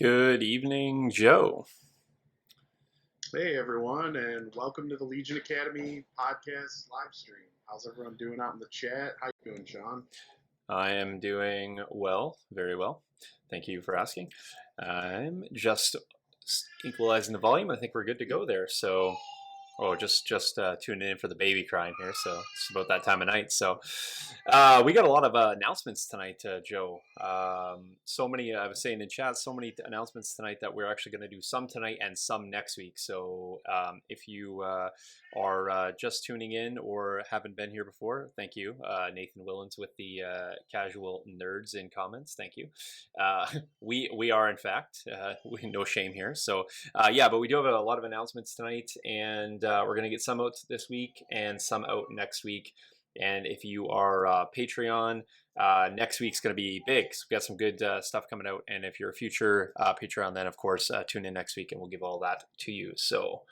Good evening, Joe. Hey everyone, and welcome to the Legion Academy podcast live stream. How's everyone doing out in the chat? How you doing, Sean? I am doing well, very well. Thank you for asking. I'm just equalizing the volume. I think we're good to go there. Just tuning in for the baby crying here. So it's about that time of night. So we got a lot of announcements tonight, Joe. So many. I was saying in chat, so many announcements tonight that we're actually going to do some tonight and some next week. So if you are just tuning in or haven't been here before, thank you, Nathan Willens with the casual nerds in comments. Thank you. We are in fact no shame here. So yeah, but we do have a lot of announcements tonight, and we're going to get some out this week and some out next week. And if you are Patreon, next week's going to be big. So we got some good stuff coming out. And if you're a future Patreon, then of course tune in next week and we'll give all that to you. So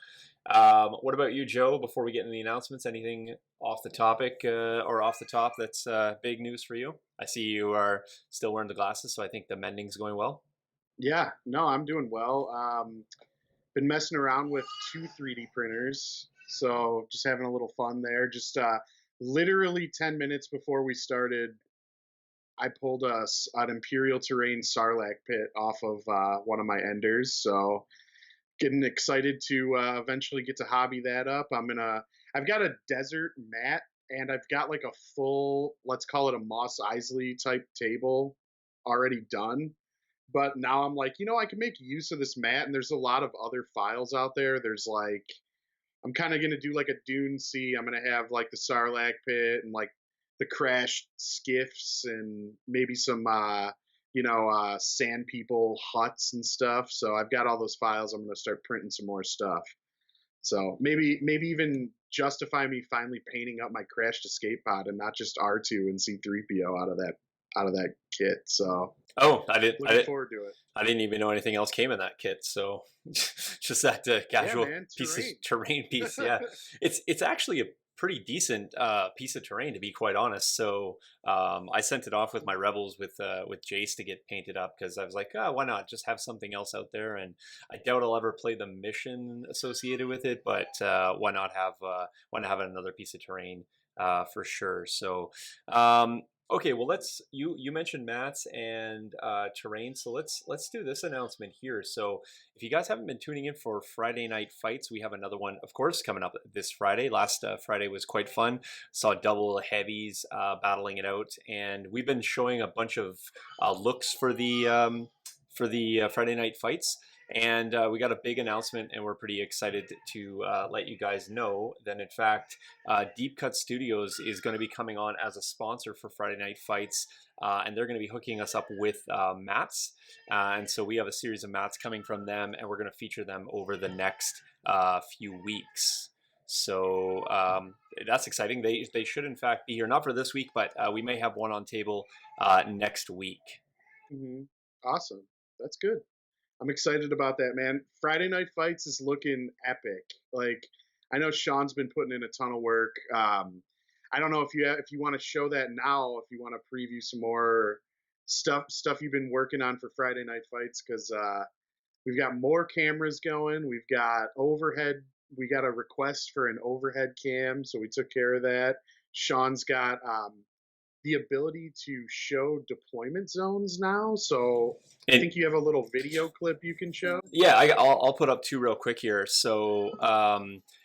what about you, Joe? Before we get into the announcements, anything off the topic or off the top that's big news for you? I see you are still wearing the glasses, so I think the mending's going well. Yeah, no, I'm doing well. Been messing around with two 3D printers, so just having a little fun there. Just literally 10 minutes before we started, I pulled an Imperial terrain Sarlacc pit off of one of my enders, so getting excited to eventually get to hobby that up. I've got a desert mat, and I've got like a full, let's call it a Moss Isley type table already done. But now I'm like, I can make use of this mat, and there's a lot of other files out there. There's like, I'm kind of gonna do like a Dune Sea. I'm gonna have like the Sarlacc pit and like the crashed skiffs and maybe some sand people huts and stuff. So I've got all those files. I'm gonna start printing some more stuff. So maybe even justify me finally painting up my crashed escape pod and not just R2 and C3PO out of that kit. So Oh, looking forward to it. I didn't even know anything else came in that kit. So just that casual Yeah, man, terrain piece. Yeah, it's actually a pretty decent piece of terrain, to be quite honest. So I sent it off with my rebels with Jace to get painted up because I was like, oh, why not just have something else out there? And I doubt I'll ever play the mission associated with it, but why not have another piece of terrain for sure. So okay, well you mentioned mats and terrain, so let's do this announcement here. So if you guys haven't been tuning in for Friday night fights, we have another one, of course, coming up this Friday. Last Friday was quite fun. Saw double heavies battling it out, and we've been showing a bunch of looks for the Friday night fights. And we got a big announcement, and we're pretty excited to let you guys know that, in fact, Deep Cut Studios is going to be coming on as a sponsor for Friday Night Fights, and they're going to be hooking us up with mats. And so we have a series of mats coming from them, and we're going to feature them over the next few weeks. So that's exciting. They should, in fact, be here, not for this week, but we may have one on table next week. Mm-hmm. Awesome. That's good. I'm excited about that, man. Friday Night Fights is looking epic. Like, I know Sean's been putting in a ton of work. I don't know if you want to show that now, if you want to preview some more stuff you've been working on for Friday Night Fights, because we've got more cameras going. We've got overhead. We got a request for an overhead cam, so we took care of that. Sean's got the ability to show deployment zones now. So I think you have a little video clip you can show. Yeah, I'll put up two real quick here. So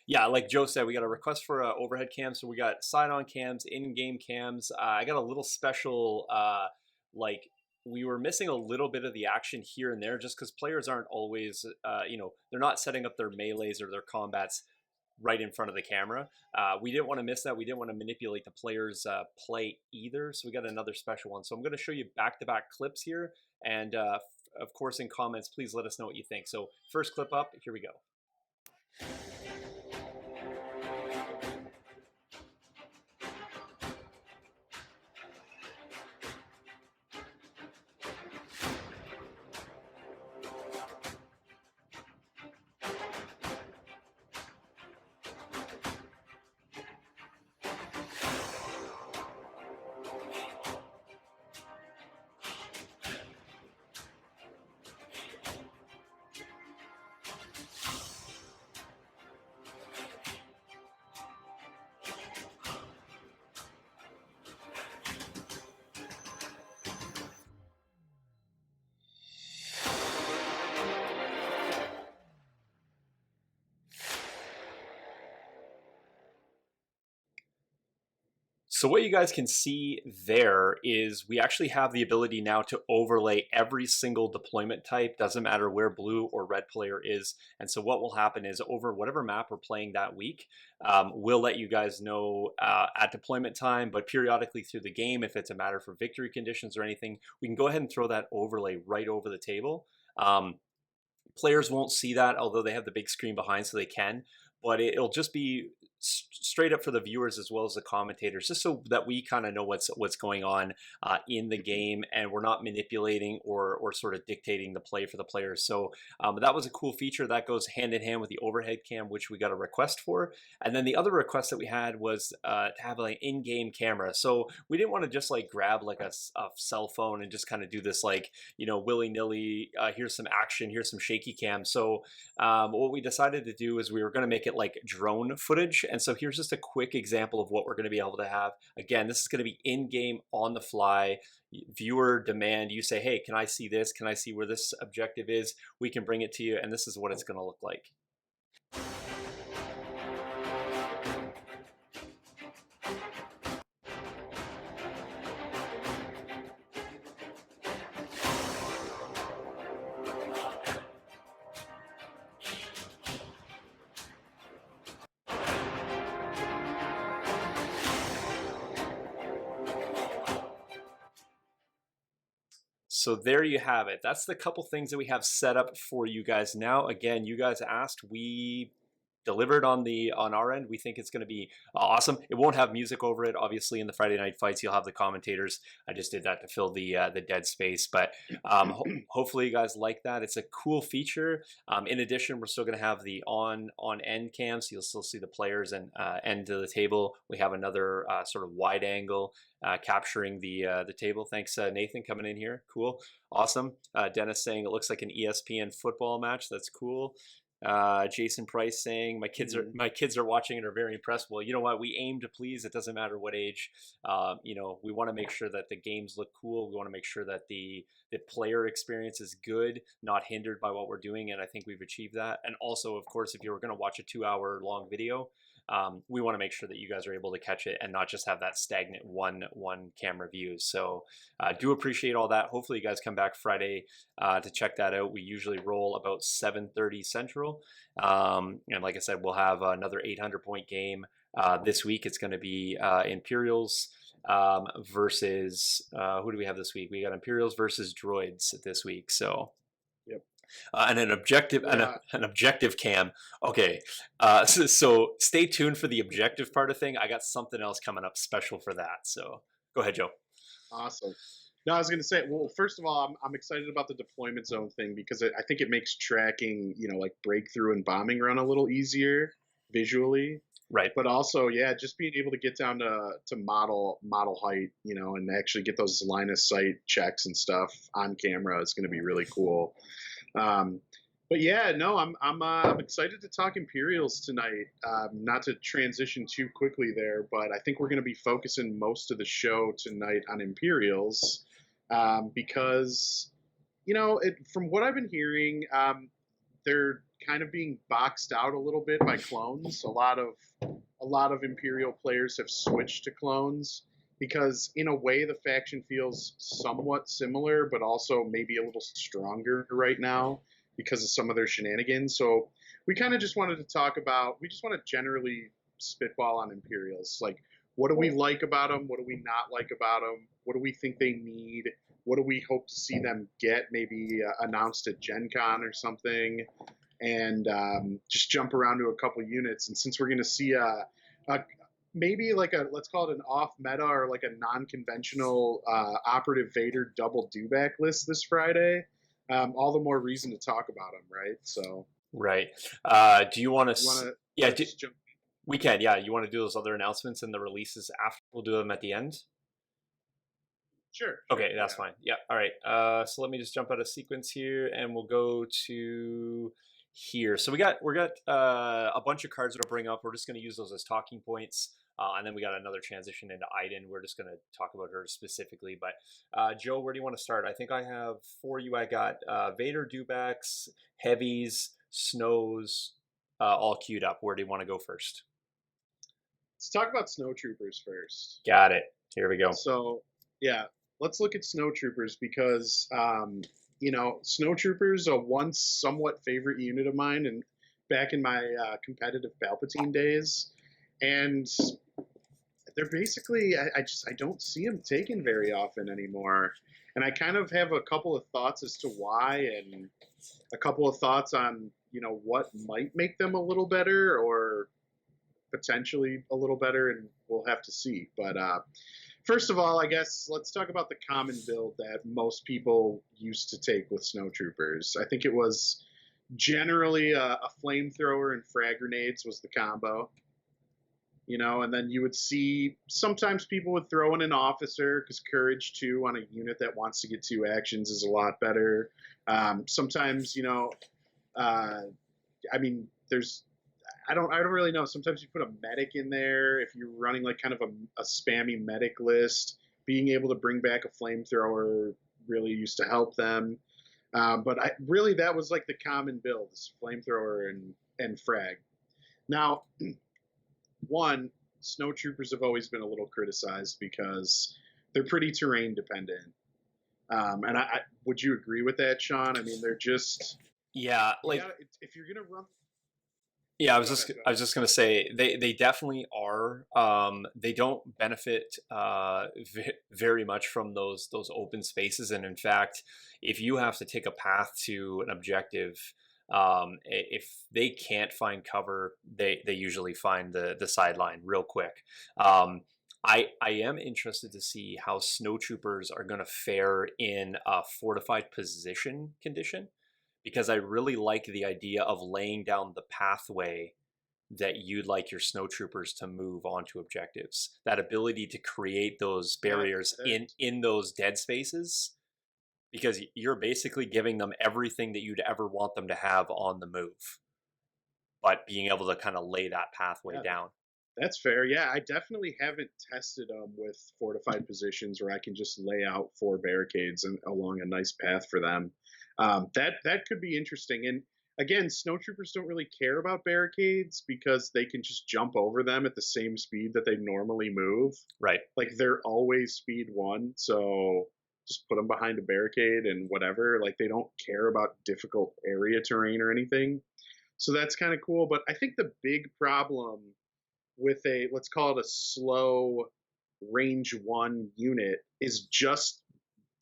yeah, like Joe said, we got a request for overhead cams. So we got side-on cams, in-game cams. I got a little special, like we were missing a little bit of the action here and there just because players aren't always, they're not setting up their melees or their combats right in front of the camera. We didn't want to miss that. We didn't want to manipulate the players' play either. So we got another special one. So I'm going to show you back-to-back clips here. And of course, in comments, please let us know what you think. So first clip up, here we go. So what you guys can see there is we actually have the ability now to overlay every single deployment type, doesn't matter where blue or red player is. And so what will happen is over whatever map we're playing that week, we'll let you guys know at deployment time, but periodically through the game, if it's a matter for victory conditions or anything, we can go ahead and throw that overlay right over the table. Players won't see that, although they have the big screen behind, so they can. But it'll just be straight up for the viewers as well as the commentators, just so that we kind of know what's going on in the game, and we're not manipulating or sort of dictating the play for the players. So that was a cool feature that goes hand in hand with the overhead cam, which we got a request for. And then the other request that we had was to have like in-game camera. So we didn't want to just like grab like a cell phone and just kind of do this like, you know, willy-nilly, here's some action, here's some shaky cam. So what we decided to do is we were going to make it like drone footage. And so here's just a quick example of what we're going to be able to have. Again, this is going to be in-game, on the fly, viewer demand. You say, hey, can I see this? Can I see where this objective is? We can bring it to you, and this is what it's going to look like. So there you have it. That's the couple things that we have set up for you guys now. Again, you guys asked, we delivered on our end. We think it's going to be awesome. It won't have music over it. Obviously, in the Friday night fights, you'll have the commentators. I just did that to fill the dead space, but hopefully you guys like that. It's a cool feature. In addition, we're still going to have the on end cam, so you'll still see the players and end of the table. We have another sort of wide angle capturing the table. Thanks, Nathan, coming in here. Cool, awesome. Dennis saying it looks like an ESPN football match. That's cool. Jason Price saying my kids are watching and are very impressed. Well, you know what? We aim to please. It doesn't matter what age. You know, we want to make sure that the games look cool. We want to make sure that the player experience is good, not hindered by what we're doing. And I think we've achieved that. And also, of course, if you're going to watch a 2-hour long video, we want to make sure that you guys are able to catch it and not just have that stagnant one camera view. So do appreciate all that. Hopefully you guys come back Friday to check that out. We usually roll about 7:30 Central. And like I said, we'll have another 800-point game. This week it's going to be Imperials versus, who do we have this week? We got Imperials versus Droids this week. So Yep. And an objective an objective cam. Okay, so stay tuned for the objective part of thing. I got something else coming up special for that. So go ahead, Joe. Awesome. No, I was going to say, well, first of all, I'm excited about the deployment zone thing because I think it makes tracking, you know, like breakthrough and bombing run a little easier visually. Right. But also, yeah, just being able to get down to model height, you know, and actually get those line of sight checks and stuff on camera is going to be really cool. But yeah, no, I'm excited to talk Imperials tonight. Not to transition too quickly there, but I think we're going to be focusing most of the show tonight on Imperials because, you know, from what I've been hearing, they're kind of being boxed out a little bit by clones. A lot of Imperial players have switched to clones because in a way the faction feels somewhat similar, but also maybe a little stronger right now because of some of their shenanigans. So we kind of just wanted to talk about, we just want to generally spitball on Imperials. Like, what do we like about them? What do we not like about them? What do we think they need? What do we hope to see them get maybe announced at Gen Con or something? And just jump around to a couple units. And since we're going to see maybe like let's call it an off meta or like a non-conventional operative Vader double dewback list this Friday, all the more reason to talk about them, right? So right. Do you want to? Yeah, we can. Yeah, you want to do those other announcements and the releases after? We'll do them at the end. Sure. Okay, that's fine. Yeah. All right. So let me just jump out of sequence here, and we'll go to here. So we got a bunch of cards that I'll bring up. We're just going to use those as talking points. And then we got another transition into Iden. We're just going to talk about her specifically. But Joe, where do you want to start? I think I have for you. I got Vader dewbacks, heavies, snows, all queued up. Where do you want to go first? Let's talk about snowtroopers first. Got it. Here we go. So, yeah, let's look at snowtroopers because, snowtroopers are once somewhat favorite unit of mine, and back in my competitive Palpatine days, and they're basically I don't see them taken very often anymore, and I kind of have a couple of thoughts as to why, and a couple of thoughts on what might make them a little better or potentially a little better, and we'll have to see. But first of all, I guess let's talk about the common build that most people used to take with snowtroopers. I think it was generally a flamethrower and frag grenades was the combo. And then you would see sometimes people would throw in an officer because courage 2 on a unit that wants to get 2 actions is a lot better. Sometimes, there's I don't really know. Sometimes you put a medic in there if you're running like kind of a spammy medic list. Being able to bring back a flamethrower really used to help them. But that was like the common build: is flamethrower and frag. Now, one, snowtroopers have always been a little criticized because they're pretty terrain dependent. And I would you agree with that, Sean? I mean, they're just if you're gonna run. Yeah, I was just gonna say they definitely are. They don't benefit very much from those open spaces, and in fact, if you have to take a path to an objective, if they can't find cover, they usually find the sideline real quick. I am interested to see how snowtroopers are going to fare in a fortified position condition, because I really like the idea of laying down the pathway that you'd like your snowtroopers to move onto objectives. That ability to create those barriers in those dead spaces, because you're basically giving them everything that you'd ever want them to have on the move, but being able to kind of lay that pathway down. That's fair. Yeah, I definitely haven't tested them with fortified positions where I can just lay out 4 barricades and along a nice path for them. That could be interesting. And again, snowtroopers don't really care about barricades because they can just jump over them at the same speed that they normally move. Right. Like they're always speed 1, so just put them behind a barricade and whatever. Like they don't care about difficult area terrain or anything. So that's kind of cool. But I think the big problem with let's call it a slow range 1 unit is just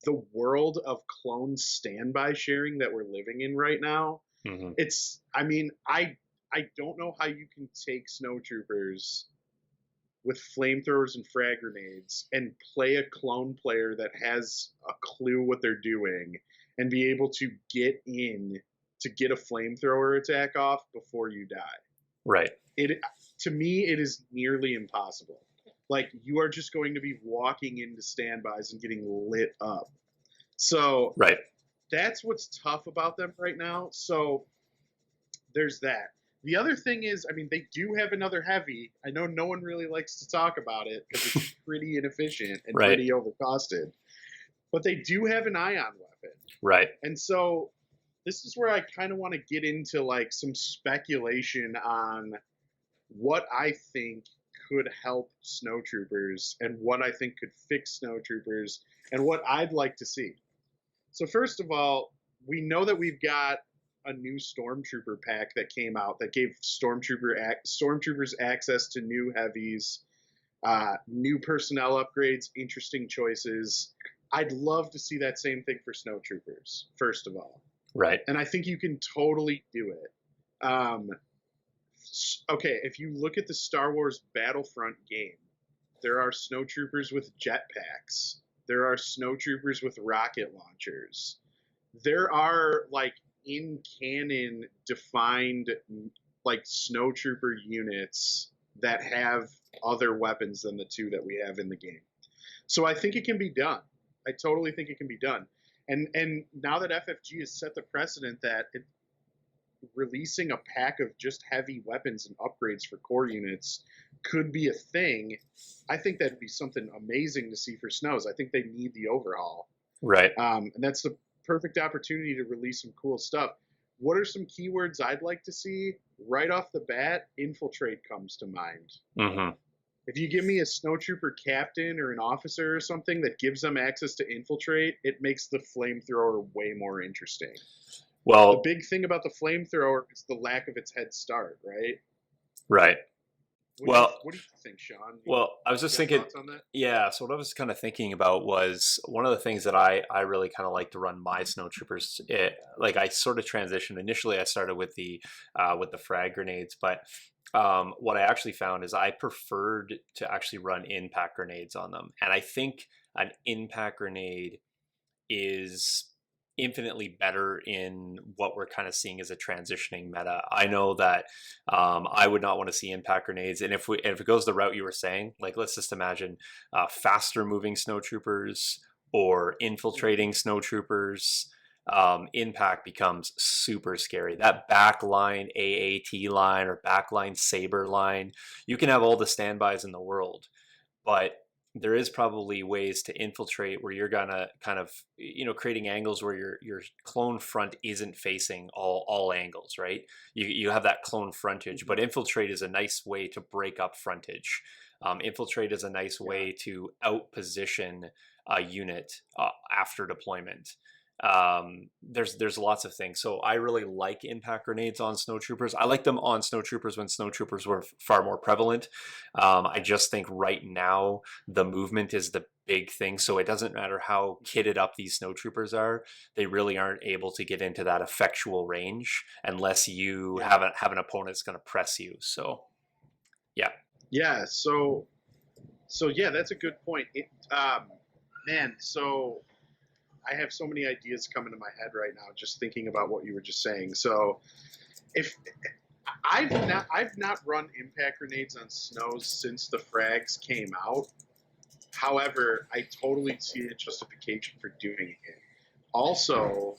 the world of clone standby sharing that we're living in right now. Mm-hmm. I don't know how you can take snowtroopers with flamethrowers and frag grenades and play a clone player that has a clue what they're doing and be able to get in to get a flamethrower attack off before you die. Right. To me, it is nearly impossible. Like, you are just going to be walking into standbys and getting lit up. So right. That's what's tough about them right now. So there's that. The other thing is, they do have another heavy. I know no one really likes to talk about it because it's pretty inefficient and pretty overcosted. But they do have an ion weapon. Right. And so this is where I kind of want to get into like some speculation on what I think could help snowtroopers and what I think could fix snowtroopers and what I'd like to see. So first of all, we know that we've got a new Stormtrooper pack that came out that gave Stormtroopers access to new heavies, new personnel upgrades, interesting choices. I'd love to see that same thing for snowtroopers, first of all. Right. And I think you can totally do it. Okay, if you look at the Star Wars Battlefront game, there are snowtroopers with jetpacks. There are snowtroopers with rocket launchers. There are like in canon defined like snowtrooper units that have other weapons than the 2 that we have in the game. So I think it can be done. I totally think it can be done. And now that FFG has set the precedent that releasing a pack of just heavy weapons and upgrades for core units could be a thing, I think that'd be something amazing to see for Snows. I think they need the overhaul. Right. And that's the perfect opportunity to release some cool stuff. What are some keywords I'd like to see? Right off the bat, infiltrate comes to mind. Mm-hmm. If you give me a snowtrooper captain or an officer or something that gives them access to infiltrate, it makes the flamethrower way more interesting. The Well, big thing about the flamethrower is the lack of its head start, right? right. Well, What do you think, Sean? I was You just got thinking, thoughts on that? yeah. So what I was kind of thinking about was one of the things that I really kind of like to run my snowtroopers. Like I sort of transitioned. Initially, I started with the frag grenades, but what I actually found is I preferred to actually run impact grenades on them, and I think an impact grenade is infinitely better in what we're kind of seeing as a transitioning meta. I know that I would not want to see impact grenades, and if it goes the route you were saying, like let's just imagine faster moving snowtroopers or Mm-hmm. infiltrating snowtroopers. Impact becomes super scary. That backline AAT line or backline saber line, you can have all the standbys in the world, but there is probably ways to infiltrate where you're gonna kind of creating angles where your clone front isn't facing all angles, right? You have that clone frontage, Mm-hmm. but infiltrate is a nice way to break up frontage. Infiltrate is a nice Yeah. way to outposition a unit after deployment. There's lots of things. So I really like impact grenades on snowtroopers. I like them on snowtroopers when snowtroopers were far more prevalent. I just think right now the movement is the big thing. So it doesn't matter how kitted up these snowtroopers are, they really aren't able to get into that effectual range unless you Yeah. have an opponent that's going to press you. So yeah. Yeah. So yeah, that's a good point. Man, so I have so many ideas coming to my head right now just thinking about what you were just saying. So if I've not run impact grenades on snows since the frags came out. However, I totally see a justification for doing it. Also,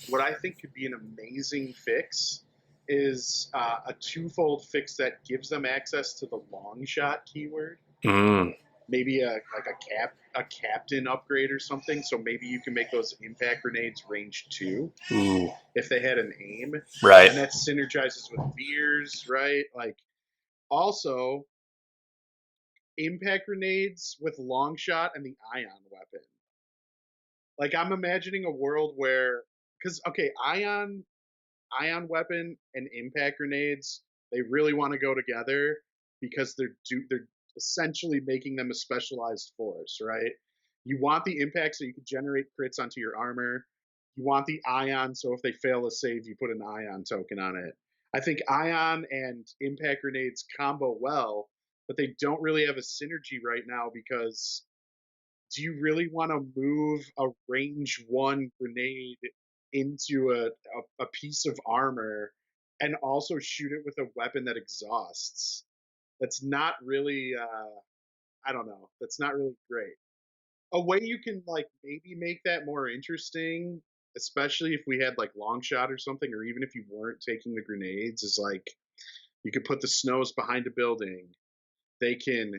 what I think could be an amazing fix is a twofold fix that gives them access to the long shot keyword. Mm, Maybe a captain upgrade or something. So maybe you can make those impact grenades range 2 ooh, if they had an aim, right. and that synergizes with Veers, right? Like also impact grenades with long shot and the ion weapon. Like I'm imagining a world where, because okay, ion weapon and impact grenades, they really want to go together because they're essentially making them a specialized force, right? You want the impact so you can generate crits onto your armor. You want the ion so if they fail a save, you put an ion token on it. I think ion and impact grenades combo well, but they don't really have a synergy right now because do you really want to move a range 1 grenade into a piece of armor and also shoot it with a weapon that exhausts? That's not really I don't know. That's not really great. A way you can like maybe make that more interesting, especially if we had like long shot or something, or even if you weren't taking the grenades, is like you could put the snows behind a building. They can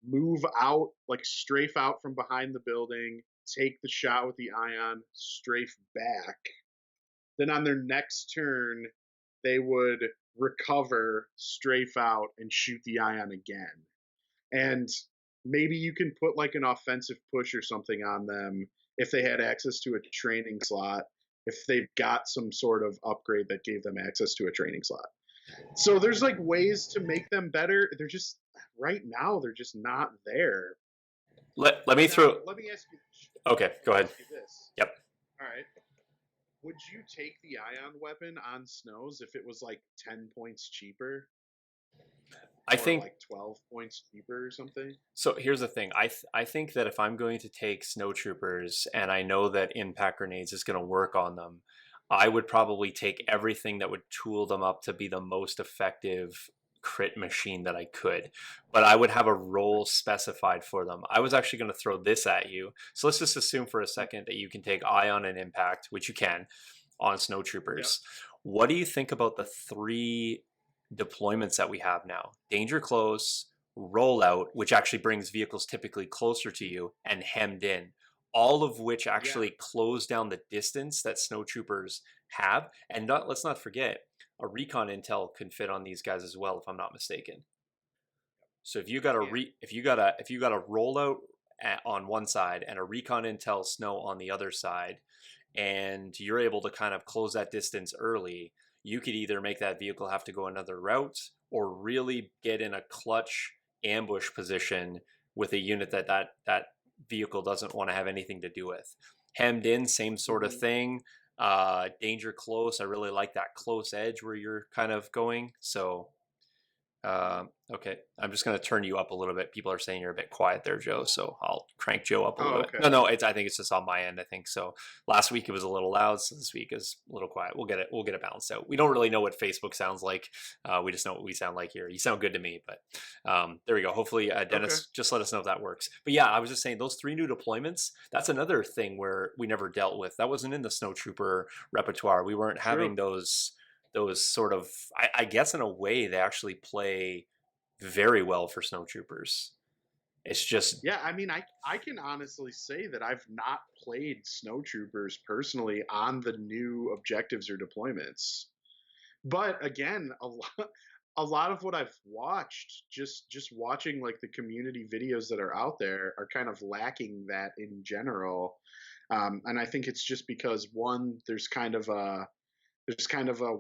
move out, like strafe out from behind the building, take the shot with the ion, strafe back. Then on their next turn, they would recover, strafe out, and shoot the ion again. And maybe you can put like an offensive push or something on them if they had access to a training slot, if they've got some sort of upgrade that gave them access to a training slot. So there's like ways to make them better. They're just right now they're just not there. Let me Now throw. let me ask you. Okay, Let go me ahead. ask you this. Yep. All right, would you take the ion weapon on snows if it was like 10 points cheaper I or think like 12 points cheaper or something? so. Here's the thing. I think that if I'm going to take snowtroopers and I know that impact grenades is going to work on them, I would probably take everything that would tool them up to be the most effective crit machine that I could. But I would have a role specified for them. I was actually going to throw this at you. So let's just assume for a second that you can take ion and impact, which you can on Yep. snowtroopers. What do you think about the three deployments that we have now? Danger close, rollout, which actually brings vehicles typically closer to you, and hemmed in, all of which Yeah. actually close down the distance that snowtroopers have. And let's not forget, a recon intel can fit on these guys as well, if I'm not mistaken. So if you got a Yeah. rollout on one side and a recon intel snow on the other side, and you're able to kind of close that distance early, you could either make that vehicle have to go another route or really get in a clutch ambush position with a unit that vehicle doesn't want to have anything to do with. Hemmed in, same sort of Hmm. thing. Danger close. I really like that close edge where you're kind of going. So okay, I'm just going to turn you up a little bit. People are saying you're a bit quiet there, Joe, so I'll crank Joe up a Oh, little bit. okay. No, I think it's just on my end. I think so. Last week it was a little loud, so this week is a little quiet. We'll get it. We'll get it balanced out. We don't really know what Facebook sounds like. We just know what we sound like here. You sound good to me, but there we go. Hopefully, Okay. Dennis, just let us know if that works. But yeah, I was just saying those 3 new deployments. That's another thing where we never dealt with. That wasn't in the Snowtrooper repertoire. We weren't having True. those sort of. I guess in a way they actually play very well for snowtroopers. It's just Yeah, I mean, I can honestly say that I've not played snowtroopers personally on the new objectives or deployments. But again, a lot of what I've watched, just watching like the community videos that are out there, are kind of lacking that in general. And I think it's just because one, there's kind of a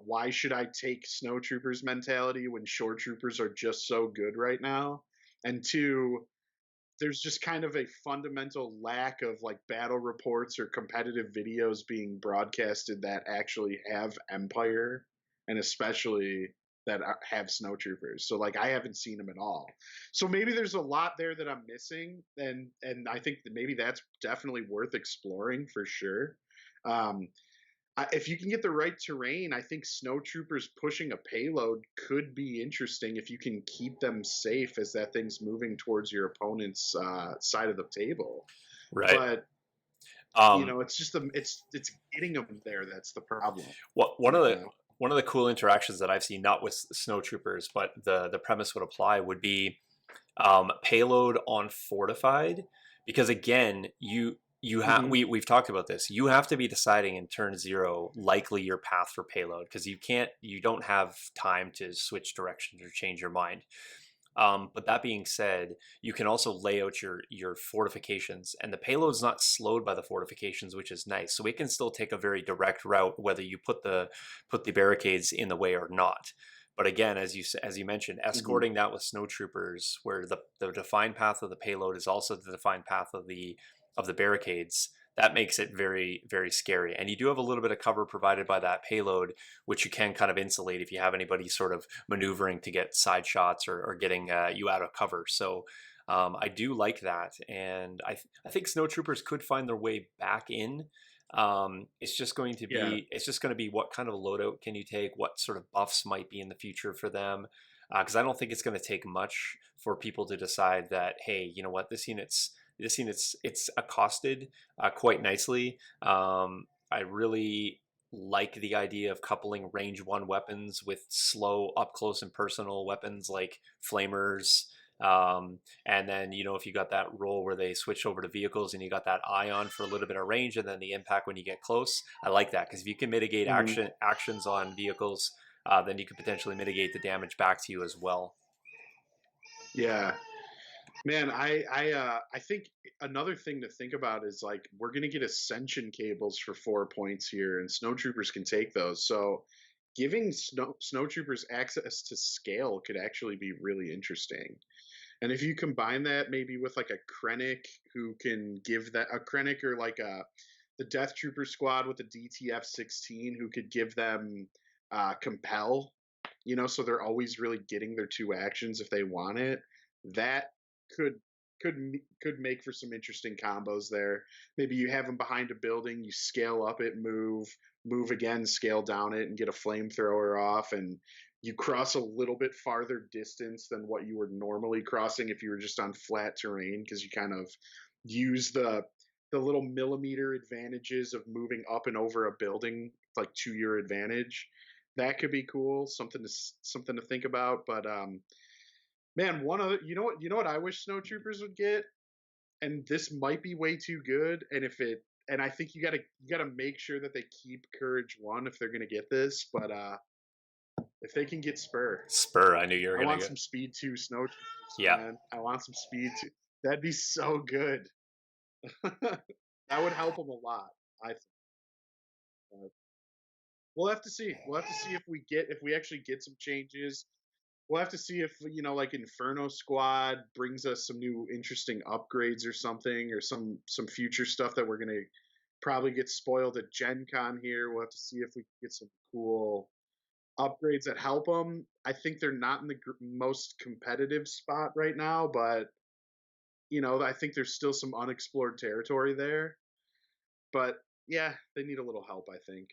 why should I take snowtroopers mentality when shore troopers are just so good right now, and two, there's just kind of a fundamental lack of like battle reports or competitive videos being broadcasted that actually have Empire, and especially that have snowtroopers. So like I haven't seen them at all. So maybe there's a lot there that I'm missing, and I think that maybe that's definitely worth exploring for sure. Um, if you can get the right terrain, I think snowtroopers pushing a payload could be interesting if you can keep them safe as that thing's moving towards your opponent's side of the table. right. But Um, it's just it's getting them there that's the problem. what You know. one of the cool interactions that I've seen, not with snowtroopers, but the premise would apply would be payload on fortified, because again, you have Mm-hmm. we've talked about this. You have to be deciding in turn 0 likely your path for payload, because you don't have time to switch directions or change your mind. But that being said, you can also lay out your fortifications, and the payload's not slowed by the fortifications, which is nice. So it can still take a very direct route, whether you put the barricades in the way or not. But again, as you mentioned, Mm-hmm. escorting that with snowtroopers, where the defined path of the payload is also the defined path of the barricades, that makes it very, very scary. And you do have a little bit of cover provided by that payload, which you can kind of insulate if you have anybody sort of maneuvering to get side shots or getting you out of cover. So I do like that, and I think snowtroopers could find their way back in. Yeah. It's just going to be what kind of loadout can you take, what sort of buffs might be in the future for them, because I don't think it's going to take much for people to decide that, hey, you know what, this unit's it's accosted quite nicely. I really like the idea of coupling range 1 weapons with slow up close and personal weapons like flamers. And then, if you got that roll where they switch over to vehicles and you got that ion for a little bit of range and then the impact when you get close, I like that, because if you can mitigate Mm-hmm. actions on vehicles, then you could potentially mitigate the damage back to you as well. Yeah. Man, I think another thing to think about is like we're gonna get ascension cables for 4 points here, and snowtroopers can take those. So giving snowtroopers access to scale could actually be really interesting. And if you combine that maybe with like a Krennic who can give that a Krennic, or like the Death Trooper squad with a DTF-16 who could give them compel, so they're always really getting their 2 actions if they want it. That could could could make for some interesting combos there. Maybe you have them behind a building, you scale up it, move again, scale down it, and get a flamethrower off, and you cross a little bit farther distance than what you were normally crossing if you were just on flat terrain, because you kind of use the little millimeter advantages of moving up and over a building like to your advantage. That could be cool, something to think about. But man, one other, you know what I wish snowtroopers would get, and this might be way too good, and I think you gotta make sure that they keep courage 1 if they're gonna get this. But If they can get Spur, Spur, I knew you were I gonna want go. some speed 2 snow troopers, Yeah. man. I want some speed 2. That'd be so good. That would help them a lot, I think. But we'll have to see. We'll have to see if we actually get some changes. We'll have to see if like Inferno Squad brings us some new interesting upgrades or something, or some future stuff that we're gonna probably get spoiled at Gen Con here. We'll have to see if we can get some cool upgrades that help them. I think they're not in the most competitive spot right now, but I think there's still some unexplored territory there. But yeah, they need a little help, I think.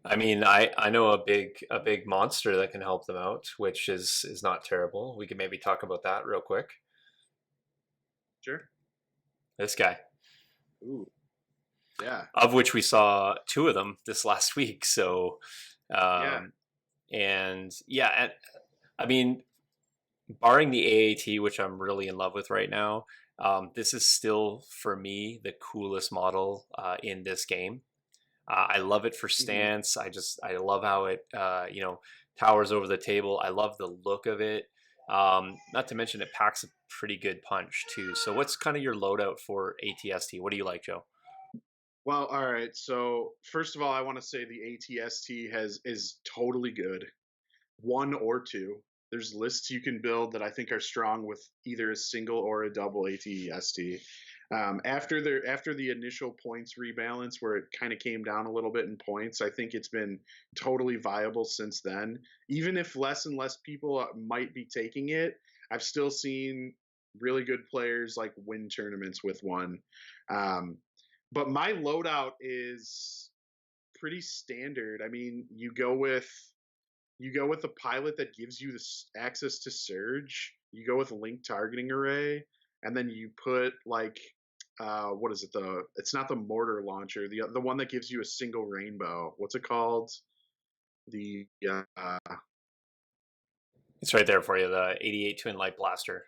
I mean, I know a big monster that can help them out, which is not terrible. We can maybe talk about that real quick. Sure. This guy, Ooh, yeah, of which we saw two of them this last week. So, yeah. um, and yeah, and I mean, barring the AAT, which I'm really in love with right now, this is still for me the coolest model in this game. I love it for Hmm. stance. I love how it towers over the table. I love the look of it. Not to mention it packs a pretty good punch too. So what's kind of your loadout for ATST? What do you like, Joe? Well, all right. So first of all, I want to say the ATST is totally good. One or two. There's lists you can build that I think are strong with either a single or a double ATST. After the initial points rebalance, where it kind of came down a little bit in points, I think it's been totally viable since then. Even if less and less people might be taking it, I've still seen really good players like win tournaments with one. Um, but my loadout is pretty standard. I mean, you go with a pilot that gives you this access to surge. You go with a link targeting array, and then you put like what is it? It's not the mortar launcher. The one that gives you a single rainbow. What's it called? The It's right there for you. The 88 Twin Light Blaster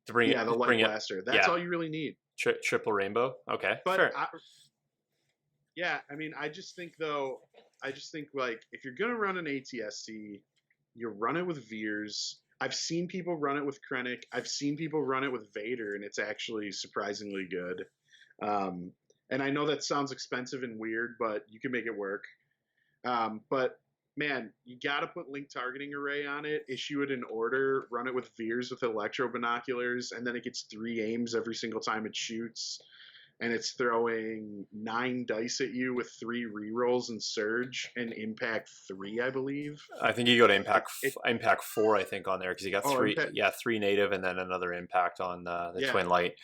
to bring yeah, the it light bring it. blaster. That's Yeah, all you really need. triple rainbow. Okay, But fair. yeah, I mean, I just think like if you're gonna run an ATSC, you run it with Veers. I've seen people run it with Krennic. I've seen people run it with Vader, and it's actually surprisingly good. Um, and I know that sounds expensive and weird, but you can make it work. But man, you got to put link targeting array on it, issue it in order, run it with Veers with electro binoculars, and then it gets 3 aims every single time it shoots, and it's throwing 9 dice at you with 3 rerolls and surge and impact 3, I believe. I think you go to It impact 4. I think on there because you got oh three. impact Yeah, three native and then another impact on the yeah. Twin Light.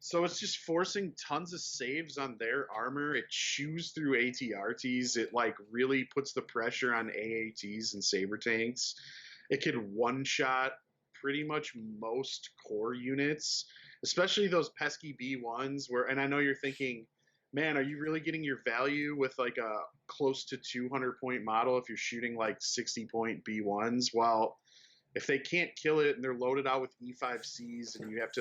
So it's just forcing tons of saves on their armor. It chews through ATRTs. It like really puts the pressure on AATs and saber tanks. It could one shot pretty much most core units, especially those pesky B1s where and I know you're thinking, man, are you really getting your value with like a close to 200 point model if you're shooting like 60 point B1s? Well, if they can't kill it and they're loaded out with E5Cs and they have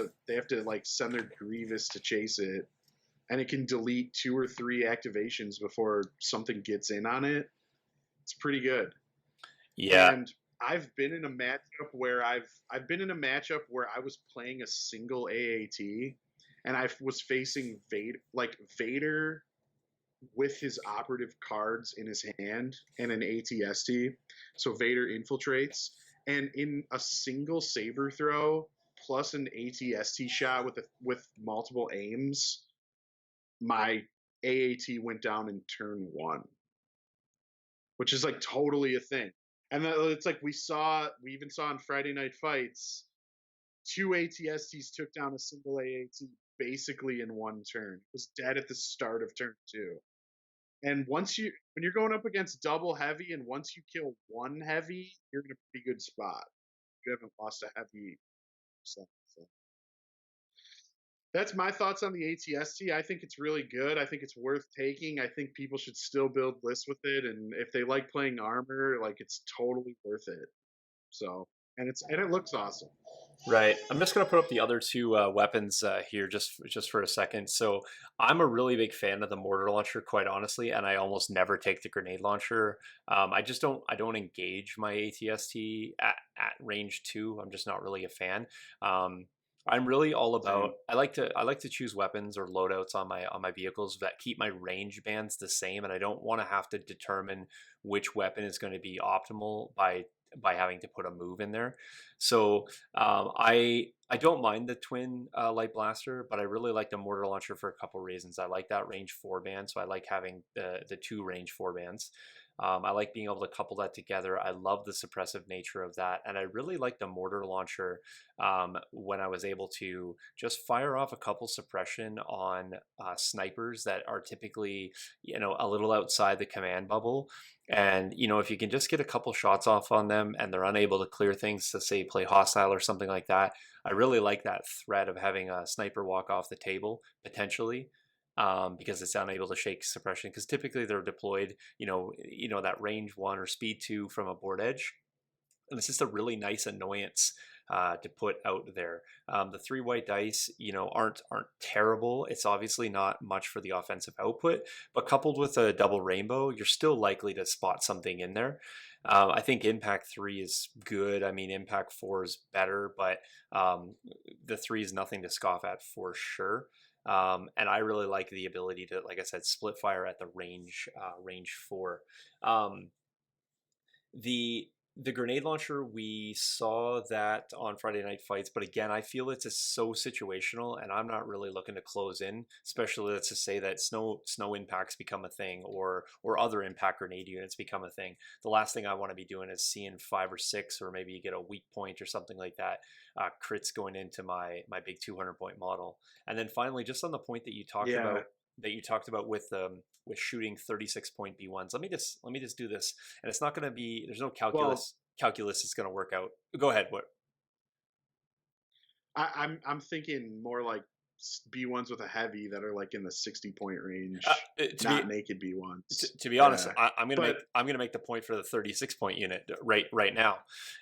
to like send their Grievous to chase it and it can delete 2 or 3 activations before something gets in on it, it's pretty good. Yeah, And I've been in a matchup where I was playing a single AAT and I was facing Vader with his operative cards in his hand and an ATST. So Vader infiltrates, and in a single saber throw plus an ATST shot with multiple aims, my AAT went down in turn 1, which is like totally a thing. And it's like we even saw in Friday Night Fights, 2 ATSTs took down a single AAT basically in 1 turn. It was dead at the start of turn 2. And when you're going up against double heavy, and once you kill one heavy, you're in a pretty good spot. You haven't lost a heavy. So that's my thoughts on the ATST. I think it's really good. I think it's worth taking. I think people should still build lists with it, and if they like playing armor, like it's totally worth it. So and it looks awesome. Right. I'm just going to put up the other two weapons here just for a second. So I'm a really big fan of the mortar launcher, quite honestly, and I almost never take the grenade launcher. I don't engage my ATST at range 2. I'm just not really a fan. Um, I'm really all about. Same. I like to choose weapons or loadouts on my vehicles that keep my range bands the same, and I don't want to have to determine which weapon is going to be optimal by having to put a move in there. So I don't mind the twin light blaster, but I really like the mortar launcher for a couple reasons. I like that range 4 band, so I like having the two range 4 bands. I like being able to couple that together. I love the suppressive nature of that, and I really like the mortar launcher when I was able to just fire off a couple suppression on snipers that are typically, a little outside the command bubble. And if you can just get a couple shots off on them and they're unable to clear things to say play hostile or something like that, I really like that threat of having a sniper walk off the table potentially, because it's unable to shake suppression. Because typically they're deployed, that range 1 or speed 2 from a board edge, and it's just a really nice annoyance to put out there. The 3 white dice, aren't terrible. It's obviously not much for the offensive output, but coupled with a double rainbow, you're still likely to spot something in there. I think Impact 3 is good. I mean, Impact 4 is better, but the 3 is nothing to scoff at for sure. And I really like the ability to, like I said, split fire at the range 4. Um, the the grenade launcher, we saw that on Friday Night Fights, but again, I feel it's so situational, and I'm not really looking to close in, especially let's just say that snow impacts become a thing, or other impact grenade units become a thing. The last thing I want to be doing is seeing 5 or 6, or maybe you get a weak point or something like that, crits going into my big 200 point model. And then finally, just on the point that you talked Yeah. about with shooting 36 point B1s. Let me just do this, and it's not going to be. There's no Well, calculus is going to work out. Go ahead. What? I'm thinking more like B1s with a heavy that are like in the 60-point range, To be not naked B1s. to be honest, Yeah. I'm But gonna make the point for the 36 point unit right now.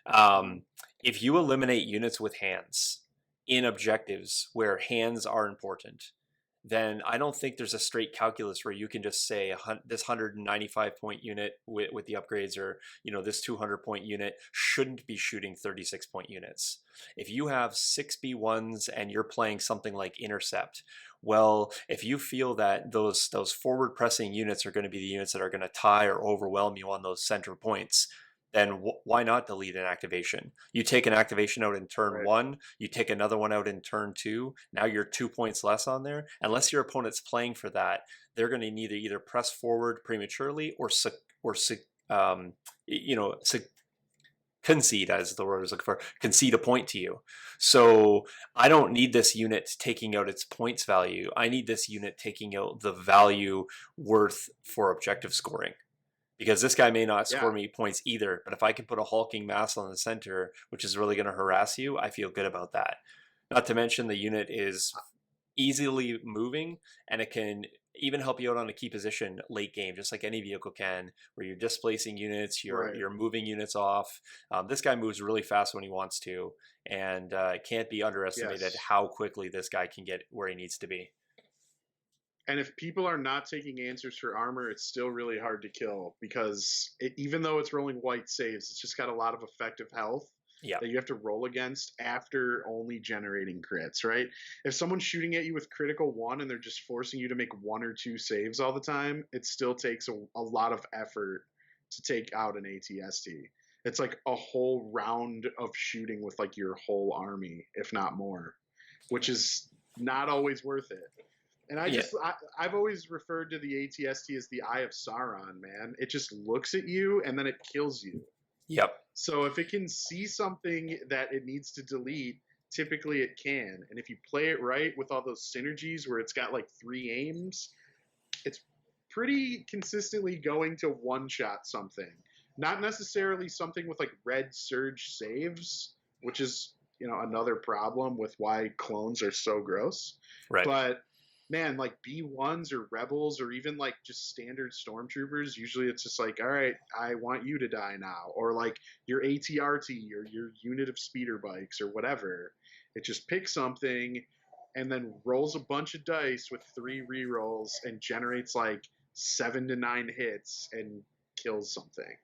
mm, If you eliminate units with hands in objectives where hands are important, then I don't think there's a straight calculus where you can just say this 195 point unit with the upgrades, or this 200 point unit shouldn't be shooting 36 point units. If you have 6B1s and you're playing something like intercept, well, if you feel that those forward pressing units are going to be the units that are going to tie or overwhelm you on those center points, then why not delete an activation? You take an activation out in turn right. 1, you take another one out in turn 2. Now you're 2 points less on there. Unless your opponent's playing for that, they're going to either press forward prematurely or um, you know concede, as the word I was looking for, concede a point to you. So I don't need this unit taking out its points value. I need this unit taking out the value worth for objective scoring, because this guy may not score Yeah. me points either. But if I can put a hulking mass on the center, which is really going to harass you, I feel good about that. Not to mention the unit is easily moving, and it can even help you out on a key position late game, just like any vehicle can, where you're displacing units, Right. you're moving units off. This guy moves really fast when he wants to, and it can't be underestimated Yes. how quickly this guy can get where he needs to be. And if people are not taking answers for armor, it's still really hard to kill because even though it's rolling white saves, it's just got a lot of effective health Yeah. that you have to roll against after only generating crits, right? If someone's shooting at you with critical 1 and they're just forcing you to make 1 or 2 saves all the time, it still takes a lot of effort to take out an ATST. It's like a whole round of shooting with like your whole army, if not more, which is not always worth it. And Yeah. I've always referred to the ATST as the Eye of Sauron, man. It just looks at you and then it kills you. Yep. So if it can see something that it needs to delete, typically it can. And if you play it right with all those synergies where it's got like 3 aims, it's pretty consistently going to one-shot something. Not necessarily something with like red surge saves, which is, another problem with why clones are so gross. Right. But man, like B1s or rebels or even like just standard stormtroopers, usually it's just like, all right, I want you to die now. Or like your ATRT or your unit of speeder bikes or whatever. It just picks something and then rolls a bunch of dice with 3 rerolls and generates like 7 to 9 hits and kills something.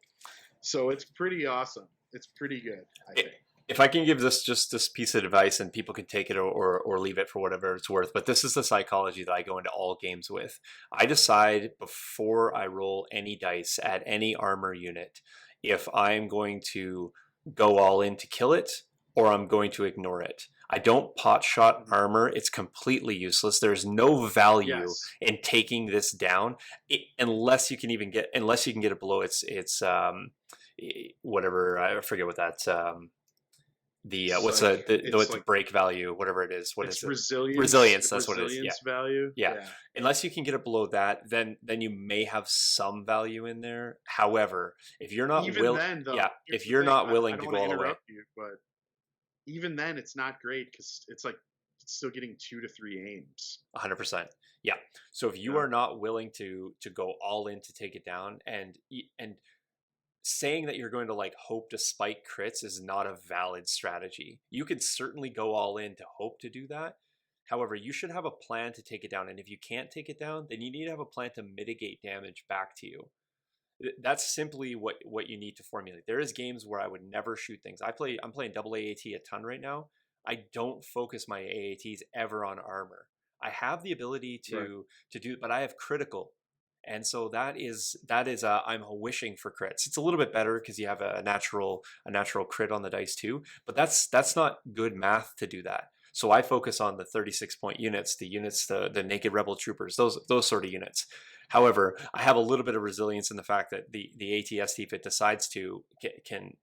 So it's pretty awesome. It's pretty good, I think. If I can give this piece of advice, and people can take it or leave it for whatever it's worth, but this is the psychology that I go into all games with. I decide before I roll any dice at any armor unit if I'm going to go all in to kill it or I'm going to ignore it. I don't pot shot armor. It's completely useless. There's no value Yes. in taking this down unless you can get it below whatever, I forget what that the It's what's like what's it's the like break value, whatever it is, what is it's it? resilience Resilience, that's what it is. Yeah. resilience value. Yeah. Yeah. Unless you can get it below that, then you may have some value in there. However, if you're not Even will then, though, yeah, here's if the you're thing. not I willing don't to want go to all the way, interrupt you, but even then, it's not great because it's like it's still getting 2 to 3 aims. 100%. Yeah. So if you Yeah. are not willing to go all in to take it down, and saying that you're going to like hope to spike crits is not a valid strategy. You could certainly go all in to hope to do that. However, you should have a plan to take it down. And if you can't take it down, then you need to have a plan to mitigate damage back to you. That's simply what you need to formulate. There is games where I would never shoot things. I'm playing double AAT a ton right now. I don't focus my AATs ever on armor. I have the ability Right. to do, but I have critical, and so I'm wishing for crits. It's a little bit better because you have a natural crit on the dice too, but that's not good math to do that. So I focus on the 36-point units, the naked rebel troopers, those sort of units. However, I have a little bit of resilience in the fact that the ATST, if it decides to, can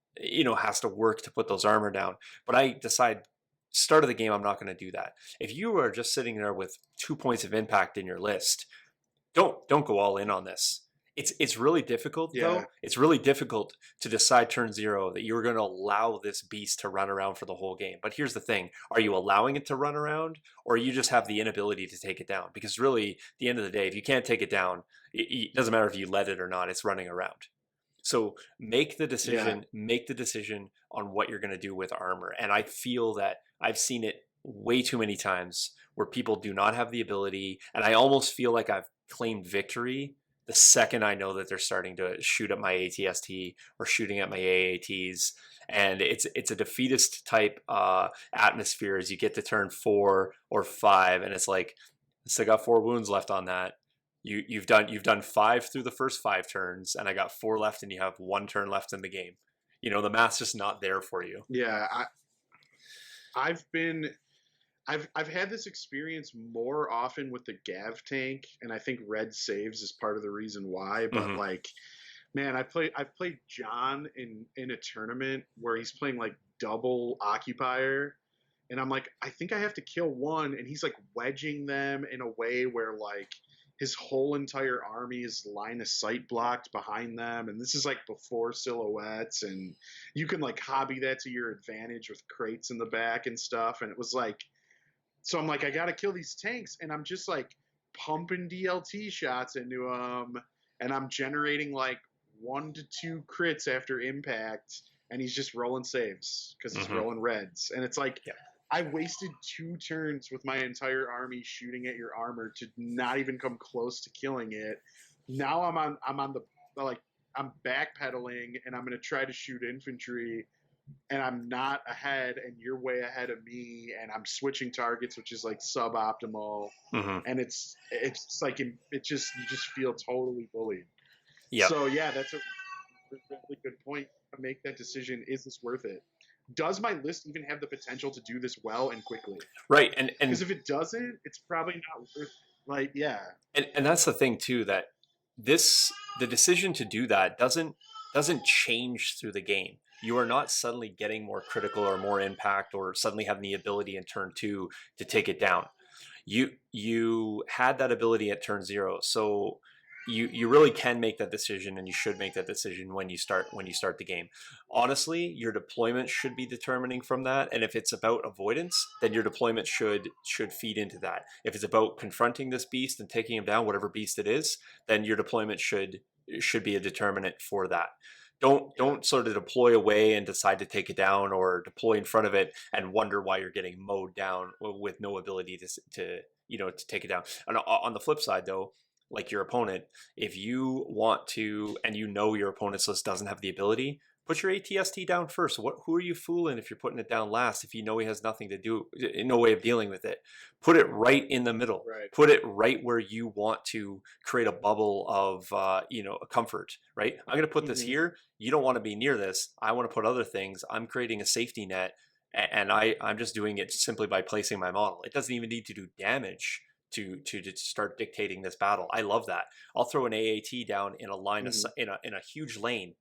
has to work to put those armor down. But I decide start of the game I'm not going to do that. If you are just sitting there with 2 points of impact in your list, don't go all in on this. It's really difficult Yeah. though. It's really difficult to decide turn 0 that you're going to allow this beast to run around for the whole game. But here's the thing: are you allowing it to run around, or you just have the inability to take it down? Because really, at the end of the day, if you can't take it down, it doesn't matter if you let it or not. It's running around. So make the Yeah. decision. Make the decision on what you're going to do with armor. And I feel that I've seen it way too many times where people do not have the ability, and I almost feel like I've claimed victory the second I know that they're starting to shoot at my ATST or shooting at my AATs. And it's a defeatist type atmosphere as you get to turn 4 or 5, and it's like, I still got 4 wounds left on that. You've done 5 through the first 5 turns, and I got 4 left, and you have 1 turn left in the game. The math's just not there for you. Yeah. I've been I've had this experience more often with the Gav tank, and I think red saves is part of the reason why. But Mm-hmm. like, man, I've played John in a tournament where he's playing like double occupier, and I'm like, I think I have to kill one, and he's like wedging them in a way where like his whole entire army is line of sight blocked behind them, and this is like before silhouettes, and you can like hobby that to your advantage with crates in the back and stuff, and it was like, so I'm like, I gotta kill these tanks, and I'm just like pumping DLT shots into them, and I'm generating like 1 to 2 crits after impact, and he's just rolling saves because he's Mm-hmm. rolling reds, and it's like, Yeah. I wasted 2 turns with my entire army shooting at your armor to not even come close to killing it. Now I'm on the like I'm backpedaling, and I'm gonna try to shoot infantry, and I'm not ahead, and you're way ahead of me, and I'm switching targets, which is like suboptimal, Mm-hmm. and it's like it just you just feel totally bullied. Yep. So yeah, that's a really good point to make that decision. Is this worth it? Does my list even have the potential to do this well and quickly? Right. And Because if it doesn't, it's probably not worth. Like, yeah, and that's the thing too, that the decision to do that doesn't change through the game. You are not suddenly getting more critical or more impact or suddenly having the ability in turn 2 to take it down. You had that ability at turn 0. So you really can make that decision, and you should make that decision when you start the game. Honestly, your deployment should be determining from that, and if it's about avoidance, then your deployment should feed into that. If it's about confronting this beast and taking him down, whatever beast it is, then your deployment should be a determinant for that. Yeah. Don't sort of deploy away and decide to take it down, or deploy in front of it and wonder why you're getting mowed down with no ability to take it down. And on the flip side, though, like your opponent, if you want to, and you know your opponent's list doesn't have the ability, put your ATST down first. Who are you fooling if you're putting it down last? If you know he has nothing to do, no way of dealing with it, put it right in the middle. Right. Put it right where you want to create a bubble of, a comfort. Right. I'm going to put this here. You don't want to be near this. I want to put other things. I'm creating a safety net, and I'm just doing it simply by placing my model. It doesn't even need to do damage to start dictating this battle. I love that. I'll throw an AAT down in a line of in a huge lane.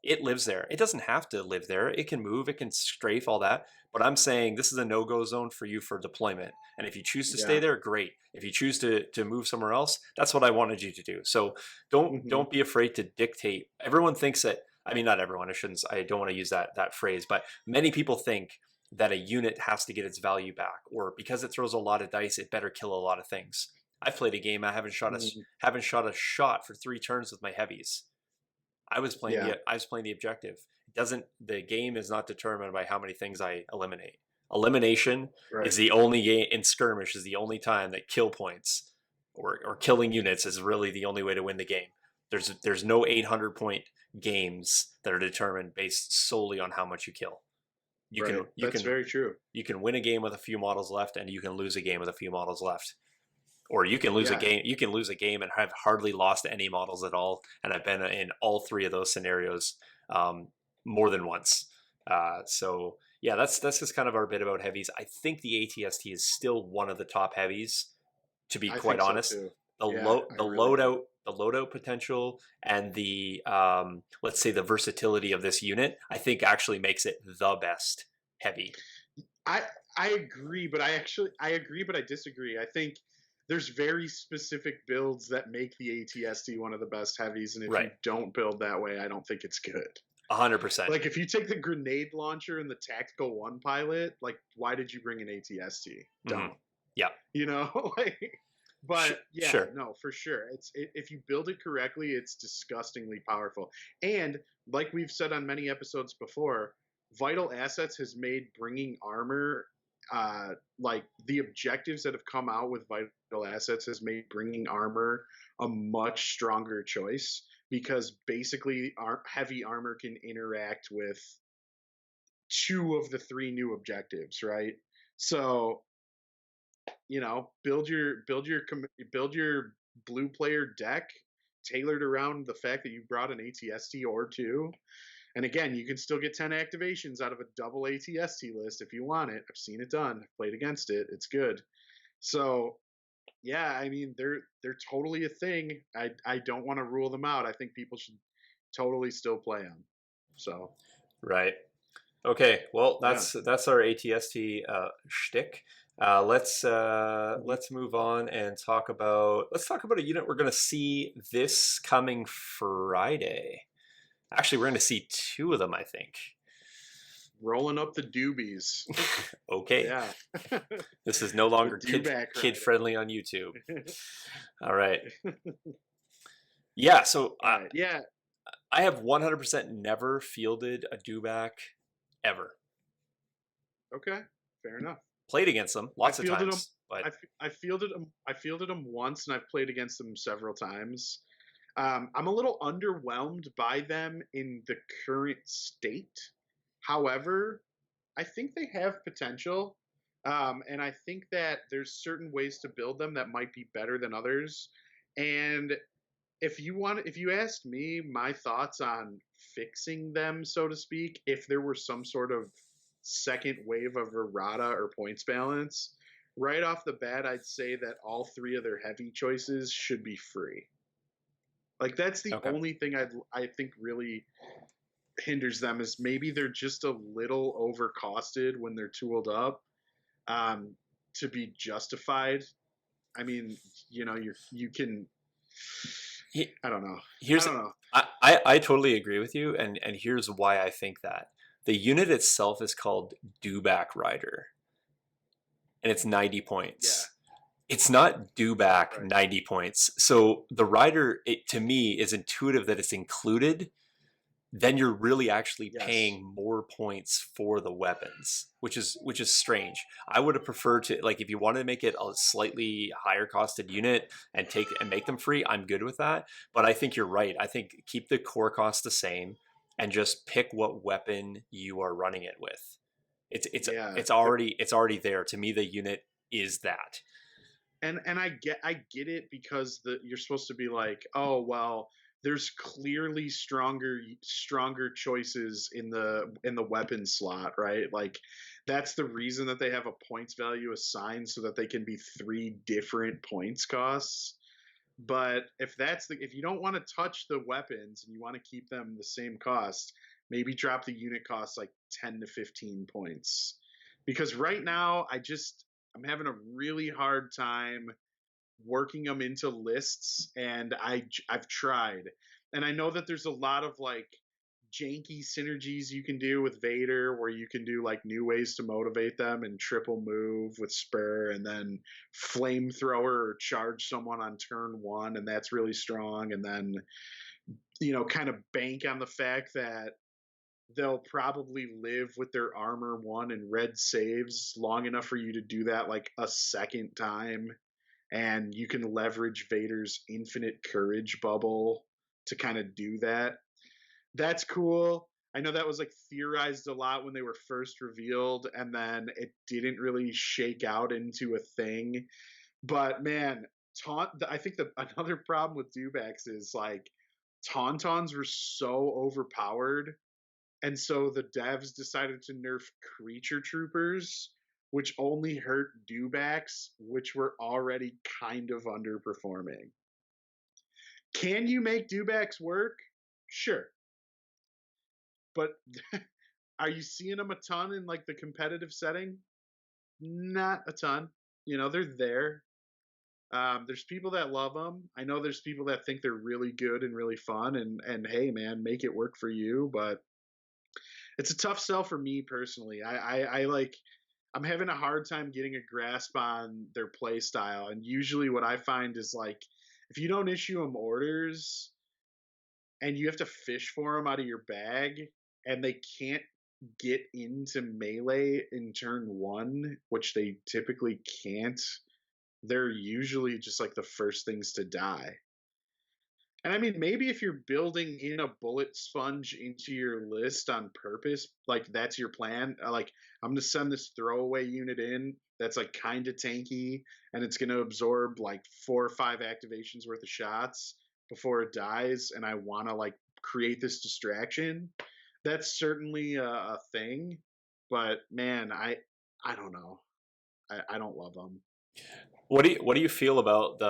It lives there. It doesn't have to live there. It can move. It can strafe, all that. But I'm saying this is a no-go zone for you for deployment. And if you choose to stay there, great. If you choose to move somewhere else, that's what I wanted you to do. So don't be afraid to dictate. Everyone thinks that. I mean, not everyone. I don't want to use that phrase, but many people think that a unit has to get its value back, or because it throws a lot of dice, it better kill a lot of things. I've played a game. I haven't shot a shot for 3 turns with my heavies. I was playing the objective. The game is not determined by how many things I eliminate. Elimination is the only game in skirmish, is the only time that kill points or killing units is really the only way to win the game. There's no 800 point games that are determined based solely on how much you kill. That's very true. You can win a game with a few models left, and you can lose a game with a few models left. Or you can lose a game. You can lose a game and have hardly lost any models at all. And I've been in all 3 of those scenarios more than once. So yeah, that's just kind of our bit about heavies. I think the ATST is still one of the top heavies, to be quite honest. So The loadout potential and the let's say the versatility of this unit, I think actually makes it the best heavy. I agree, but I agree, but I disagree. I think there's very specific builds that make the ATST one of the best heavies, and if you don't build that way, I don't think it's good. 100%. Like if you take the grenade launcher and the tactical 1 pilot, like why did you bring an ATST? Don't. Yeah. But no, for sure. If you build it correctly, it's disgustingly powerful. And like we've said on many episodes before, Vital Assets has made bringing armor, like the objectives that have come out with Vital Assets has made bringing armor a much stronger choice, because basically our heavy armor can interact with 2 of the 3 new objectives, right? So, build your blue player deck tailored around the fact that you brought an ATST or 2. And again, you can still get 10 activations out of a double ATST list if you want it. I've seen it done. I've played against it. It's good. So, yeah, I mean, they're totally a thing. I don't want to rule them out. I think people should totally still play them. So, right. Okay. Well, that's our ATST shtick. Let's move on and talk about a unit we're going to see this coming Friday. Actually, we're going to see 2 of them, I think. Rolling up the doobies. Okay. Yeah. This is no longer kid friendly on YouTube. All right. Yeah. So I have 100% never fielded a dewback ever. Okay. Fair enough. Played against them lots of times. But I fielded them once, and I've played against them several times. I'm a little underwhelmed by them in the current state. However, I think they have potential, and I think that there's certain ways to build them that might be better than others. And if you asked me my thoughts on fixing them, so to speak, if there were some sort of second wave of errata or points balance, right off the bat, I'd say that all 3 of their heavy choices should be free. Like that's the only thing I think really hinders them, is maybe they're just a little overcosted when they're tooled up to be justified. I mean, you can He- I don't know. I Here's don't know. I totally agree with you, and here's why I think that. The unit itself is called Dewback Rider, and it's 90 Yeah, points. It's not Dewback right. 90 points. So the rider, it to me is intuitive that it's included, then you're really actually Yes. paying more points for the weapons, which is strange. I would have preferred to, like, if you wanted to make it a slightly higher costed unit and make them free, I'm good with that. But I think you're right. I think keep the core cost the same and just pick what weapon you are running it with. It's it's Yeah. it's already there. To me, the unit is that. And I get it because you're supposed to be like, oh well, there's clearly stronger choices in the weapon slot, right? Like that's the reason that they have a points value assigned so that they can be three different points costs. But if you don't want to touch the weapons and you want to keep them the same cost, maybe drop the unit cost like 10 to 15 points. Because right now I'm having a really hard time working them into lists, and I've tried. And I know that there's a lot of like janky synergies you can do with Vader where you can do like new ways to motivate them and triple move with spur and then flamethrower or charge someone on turn 1, and that's really strong. And then kind of bank on the fact that they'll probably live with their armor 1 and red saves long enough for you to do that like a second time, and you can leverage Vader's infinite courage bubble to kind of do that. That's cool. I know that was like theorized a lot when they were first revealed, and then it didn't really shake out into a thing. But man, I think another problem with Dewbacks is like Tauntauns were so overpowered, and so the devs decided to nerf creature troopers, which only hurt dewbacks, which were already kind of underperforming. Can you make dewbacks work? Sure. But are you seeing them a ton in like the competitive setting? Not a ton. They're there. There's people that love them. I know there's people that think they're really good and really fun, and hey, man, make it work for you. But it's a tough sell for me personally. I like I'm having a hard time getting a grasp on their play style. And usually what I find is like if you don't issue them orders and you have to fish for them out of your bag and they can't get into melee in turn 1, which they typically can't, they're usually just like the first things to die. And I mean, maybe if you're building in a bullet sponge into your list on purpose, like that's your plan. Like, I'm gonna send this throwaway unit in that's like kind of tanky, and it's gonna absorb like 4 or 5 activations worth of shots before it dies, and I want to like create this distraction. That's certainly a thing, but man, I don't know. I don't love them. What do you feel about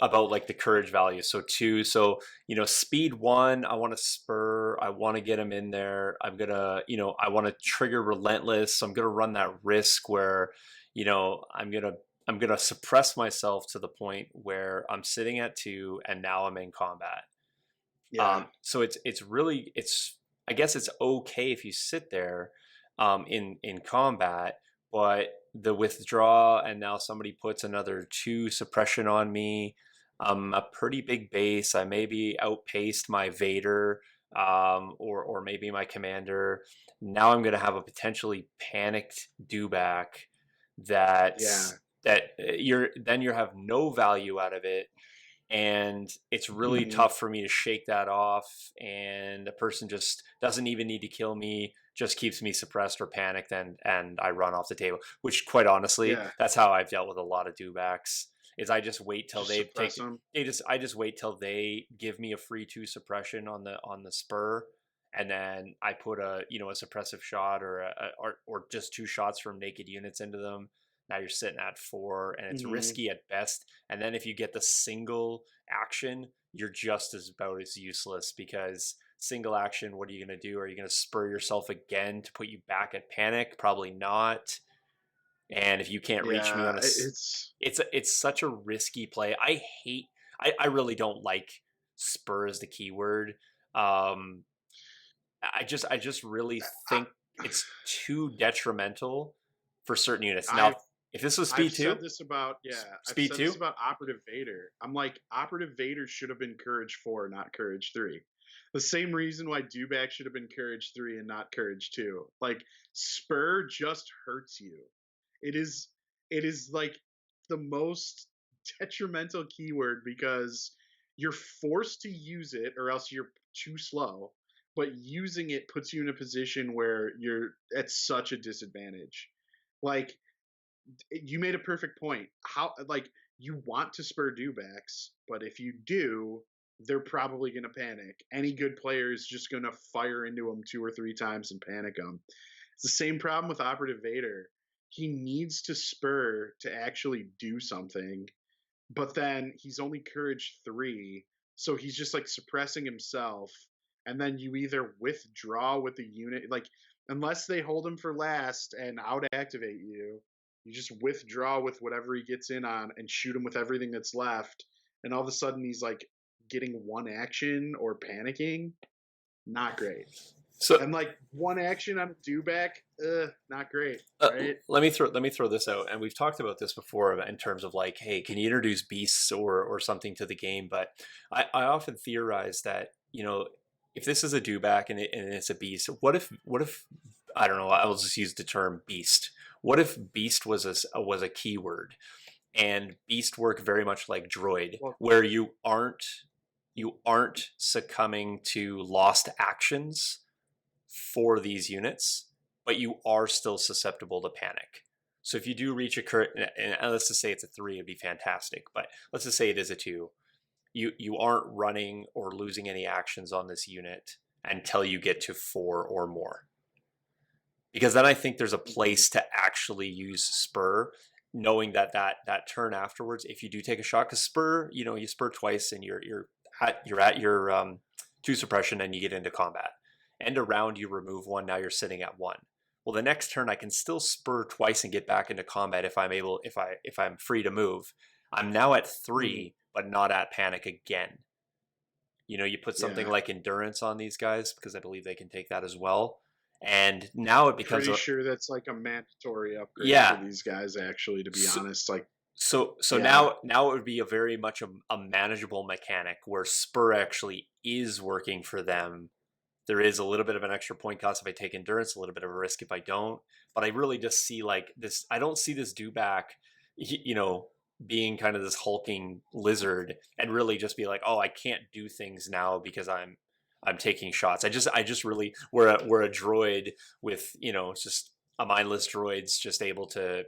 about like the courage value? So two, so speed 1, I want to spur, I want to get him in there. I'm gonna, I want to trigger relentless. So I'm gonna run that risk where, I'm gonna suppress myself to the point where I'm sitting at 2 and now I'm in combat. Yeah, So it's really I guess it's okay if you sit there in combat, but the withdraw and now somebody puts another 2 suppression on me. A pretty big base. I maybe outpaced my Vader or maybe my commander. Now I'm going to have a potentially panicked dewback yeah. that you have no value out of it, and it's really Mhm. tough for me to shake that off, and a person just doesn't even need to kill me, just keeps me suppressed or panicked, and I run off the table, which quite honestly Yeah, that's how I've dealt with a lot of dewbacks. Is I just wait till just they suppress take them. I just wait till they give me a free 2 suppression on the spur, and then I put a suppressive shot or just 2 shots from naked units into them. Now you're sitting at 4, and it's Hmm. risky at best. And then if you get the single action, you're just as about as useless, because single action, what are you going to do? Are you going to spur yourself again to put you back at panic? Probably not. And if you can't reach me Yeah, on it's it's such a risky play. I really don't like spur as the keyword. Um, I just really I, think it's too detrimental for certain units. Now, I've if this was I've speed said two, this about, yeah, I've speed said this two, about Operative Vader. I'm like, Operative Vader should have been Courage 4, not Courage 3. The same reason why Dewback should have been Courage 3 and not Courage 2. Like, Spur just hurts you. It is like the most detrimental keyword because you're forced to use it or else you're too slow. But using it puts you in a position where you're at such a disadvantage. Like, you made a perfect point. How, like, you want to spur dewbacks, but if you do, they're probably going to panic. Any good player is just going to fire into them 2 or 3 times and panic them. It's the same problem with Operative Vader. He needs to spur to actually do something, but then he's only Courage 3, so he's just like suppressing himself. And then you either withdraw with the unit, like, unless they hold him for last and out activate you, you just withdraw with whatever he gets in on and shoot him with everything that's left. And all of a sudden he's like getting one action or panicking. Not great. so And like one action on a dewback, not great, Uh, right? let me throw this out, and we've talked about this before in terms of like, hey, can you introduce beasts or something to the game? But I often theorize that if this is a dewback and it's a beast, what if I don't know, I'll just use the term beast. What if beast was a keyword, and beast work very much like droid, Well, where you aren't succumbing to lost actions for these units, but you are still susceptible to panic. So if you do reach a current, and let's just say it's a 3, it'd be fantastic. But let's just say it is a 2. You aren't running or losing any actions on this unit until you get to 4 or more. Because then I think there's a place to actually use spur, knowing that turn afterwards, if you do take a shot, because spur, you spur twice and you're at your 2 suppression and you get into combat. End of round, you remove 1. Now you're sitting at 1. Well, the next turn I can still spur twice and get back into combat if I'm free to move. I'm now at 3, but not at panic again. You put something yeah, like endurance on these guys because I believe they can take that as well. And now it becomes pretty a sure that's like a mandatory upgrade for yeah. these guys. Actually, to be So, honest, like, so yeah, now it would be a very much a manageable mechanic where spur actually is working for them. There is a little bit of an extra point cost if I take endurance, a little bit of a risk if I don't. But I really just see like this. I don't see this dewback, being kind of this hulking lizard and really just be like, oh, I can't do things now because I'm taking shots. I just really we're a droid with it's just a mindless droid's just able to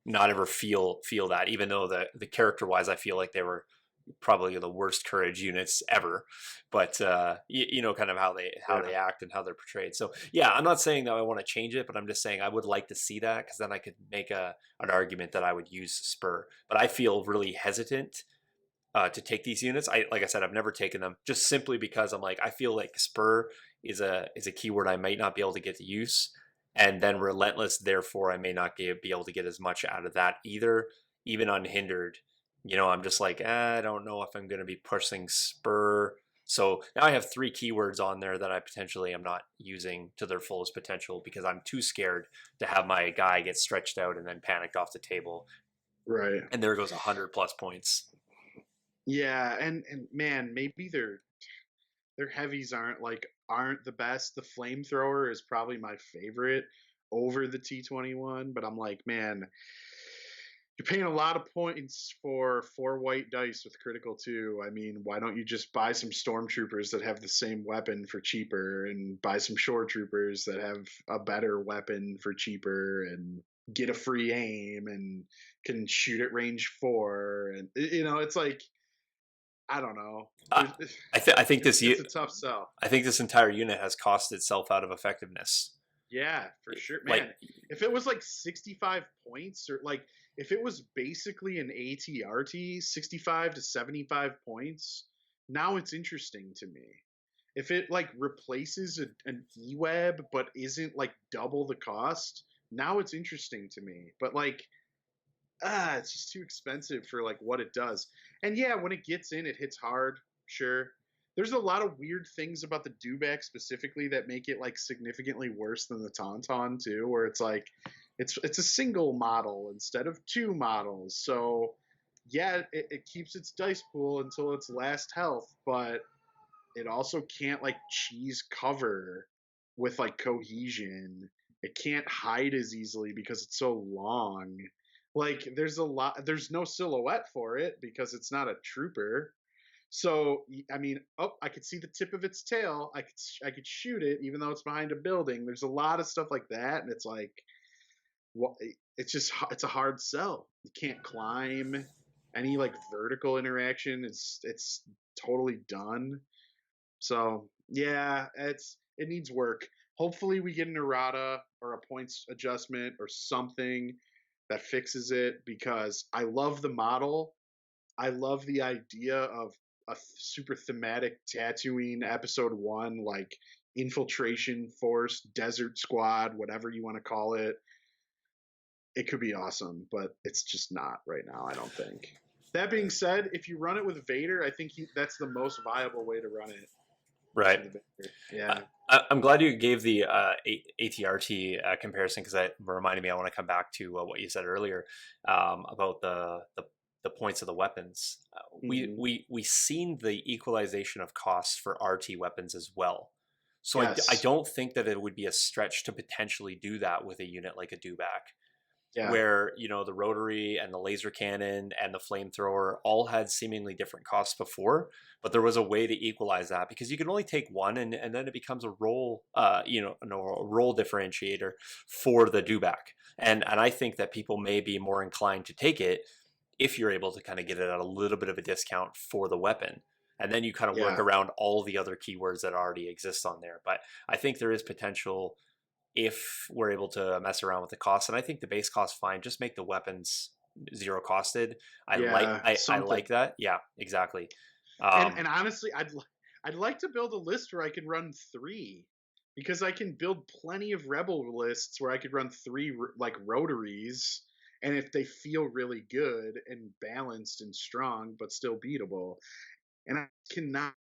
not ever feel that, even though the character wise I feel like they were probably the worst courage units ever, but kind of how they yeah, act and how they're portrayed. So yeah, I'm not saying that I want to change it, but I'm just saying I would like to see that, because then I could make an argument that I would use spur. But I feel really hesitant to take these units. Like I said, I've never taken them, just simply because I'm like, I feel like spur is a keyword I might not be able to get to use, and then relentless. Therefore, I may not be able to get as much out of that either, even unhindered. I'm just like, I don't know if I'm going to be pushing spur. So now I have 3 keywords on there that I potentially am not using to their fullest potential because I'm too scared to have my guy get stretched out and then panicked off the table. right. And there goes 100 plus points. Yeah, and man, maybe their heavies aren't the best. The flamethrower is probably my favorite over the T-21, but I'm like, man, you're paying a lot of points for 4 white dice with critical too. I mean, why don't you just buy some stormtroopers that have the same weapon for cheaper, and buy some shore troopers that have a better weapon for cheaper, and get a free aim and can shoot at range 4? And it's like, I don't know. I, I think this It's a tough sell. I think this entire unit has cost itself out of effectiveness. Yeah, for sure, Like, man. If it was like 65 points, or like if it was basically an ATRT, 65 to 75 points, now it's interesting to me. If it like replaces an E-web but isn't like double the cost, now it's interesting to me. But like, it's just too expensive for like what it does. And yeah, when it gets in, it hits hard. Sure. There's a lot of weird things about the dewback specifically that make it like significantly worse than the tauntaun too, where it's like it's a single model instead of two models. So yeah, it keeps its dice pool until its last health, but it also can't like cheese cover with like cohesion. It can't hide as easily because it's so long. Like there's no silhouette for it because it's not a trooper. So I mean, oh, I could see the tip of its tail. I could shoot it even though it's behind a building. There's a lot of stuff like that, and it's like, what? It's a hard sell. You can't climb. Any like vertical interaction, it's totally done. So yeah, it needs work. Hopefully, we get an errata or a points adjustment or something that fixes it because I love the model. I love the idea of a super thematic Tatooine episode one, like infiltration force, desert squad, whatever you want to call it. It could be awesome, but it's just not right now, I don't think. That being said, if you run it with Vader, I think that's the most viable way to run it. Right. With Vader. Yeah. I'm glad you gave the ATRT comparison because that reminded me. I want to come back to what you said earlier about the points of the weapons. Mm-hmm. We seen the equalization of costs for RT weapons as well. So I Yes. don't think that it would be a stretch to potentially do that with a unit like a dewback, Yeah. where the rotary and the laser cannon and the flamethrower all had seemingly different costs before, but there was a way to equalize that because you can only take one, and then it becomes a role a role differentiator for the dewback. And I think that people may be more inclined to take it if you're able to kind of get it at a little bit of a discount for the weapon, and then you kind of work Yeah. around all the other keywords that already exist on there. But I think there is potential if we're able to mess around with the cost. And I think the base cost fine. Just make the weapons zero costed. Yeah. I Something. like that. Yeah, exactly. And honestly, I'd like to build a list where I can run three, because I can build plenty of rebel lists where I could run three like rotaries, and if they feel really good and balanced and strong but still beatable. And I cannot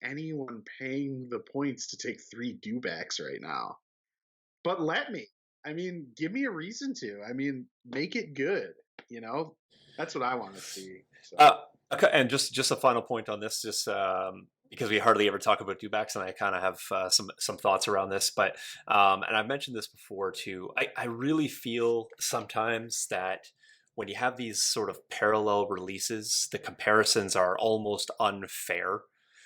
anyone paying the points to take three dewbacks right now. But let me. I mean, give me a reason to. I mean, make it good. You know, that's what I want to see. So Okay, and just a final point on this, just because we hardly ever talk about dewbacks, and I kind of have some thoughts around this, but and I've mentioned this before too. I really feel sometimes that when you have these sort of parallel releases, the comparisons are almost unfair.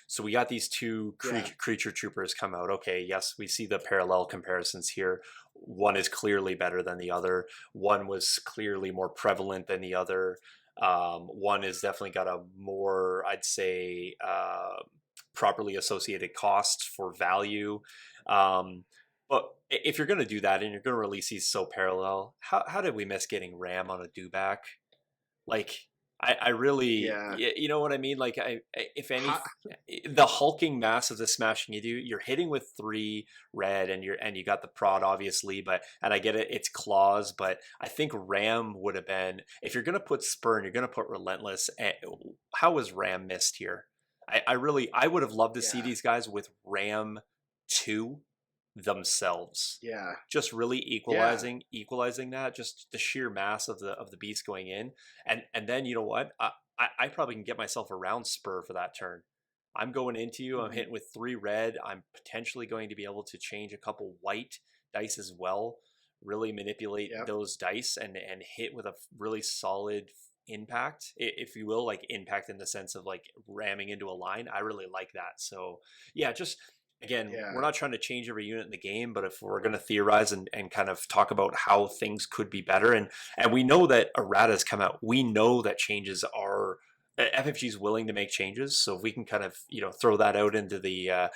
So we got these two yeah, creature troopers come out. Okay, yes, we see the parallel comparisons here. One is clearly better than the other. One was clearly more prevalent than the other. One has definitely got a more, I'd say, properly associated cost for value. But if you're going to do that and you're going to release these so parallel, how did we miss getting RAM on a dewback? Like, I really, yeah. you know what I mean? Like, if any, Hot, the hulking mass of the smashing you do, you're hitting with three red, and you got the prod obviously, but and I get it, it's claws, but I think Ram would have been, if you're gonna put spur and you're gonna put relentless. How was Ram missed here? I would have loved to see yeah, these guys with Ram 2 themselves, yeah, just really yeah. equalizing that, just the sheer mass of the beast going in. And then you know what, I probably can get myself around spur for that turn. I'm going into you, I'm Hmm. hitting with three red, I'm potentially going to be able to change a couple white dice as well, really manipulate Yep. those dice and hit with a really solid impact, if you will, like impact in the sense of like ramming into a line. I really like that. So yeah, just again, we're Yeah. not trying to change every unit in the game, but if we're going to theorize and kind of talk about how things could be better, and we know that erratas come out, we know that changes are, FFG is willing to make changes. So if we can kind of throw that out into the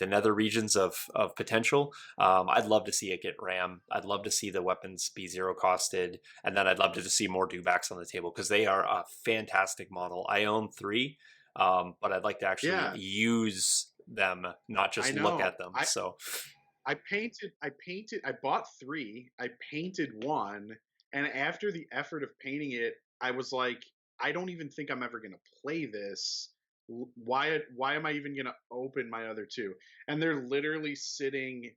nether regions of potential, I'd love to see it get ram. I'd love to see the weapons be zero costed, and then I'd love to just see more dewbacks on the table because they are a fantastic model. I own three, but I'd like to actually Yeah. use them, not I just look know. at them. So I bought three. I painted one, And after the effort of painting it, I was like, I don't even think I'm ever gonna play this. Why am I even gonna open my other two? And they're literally sitting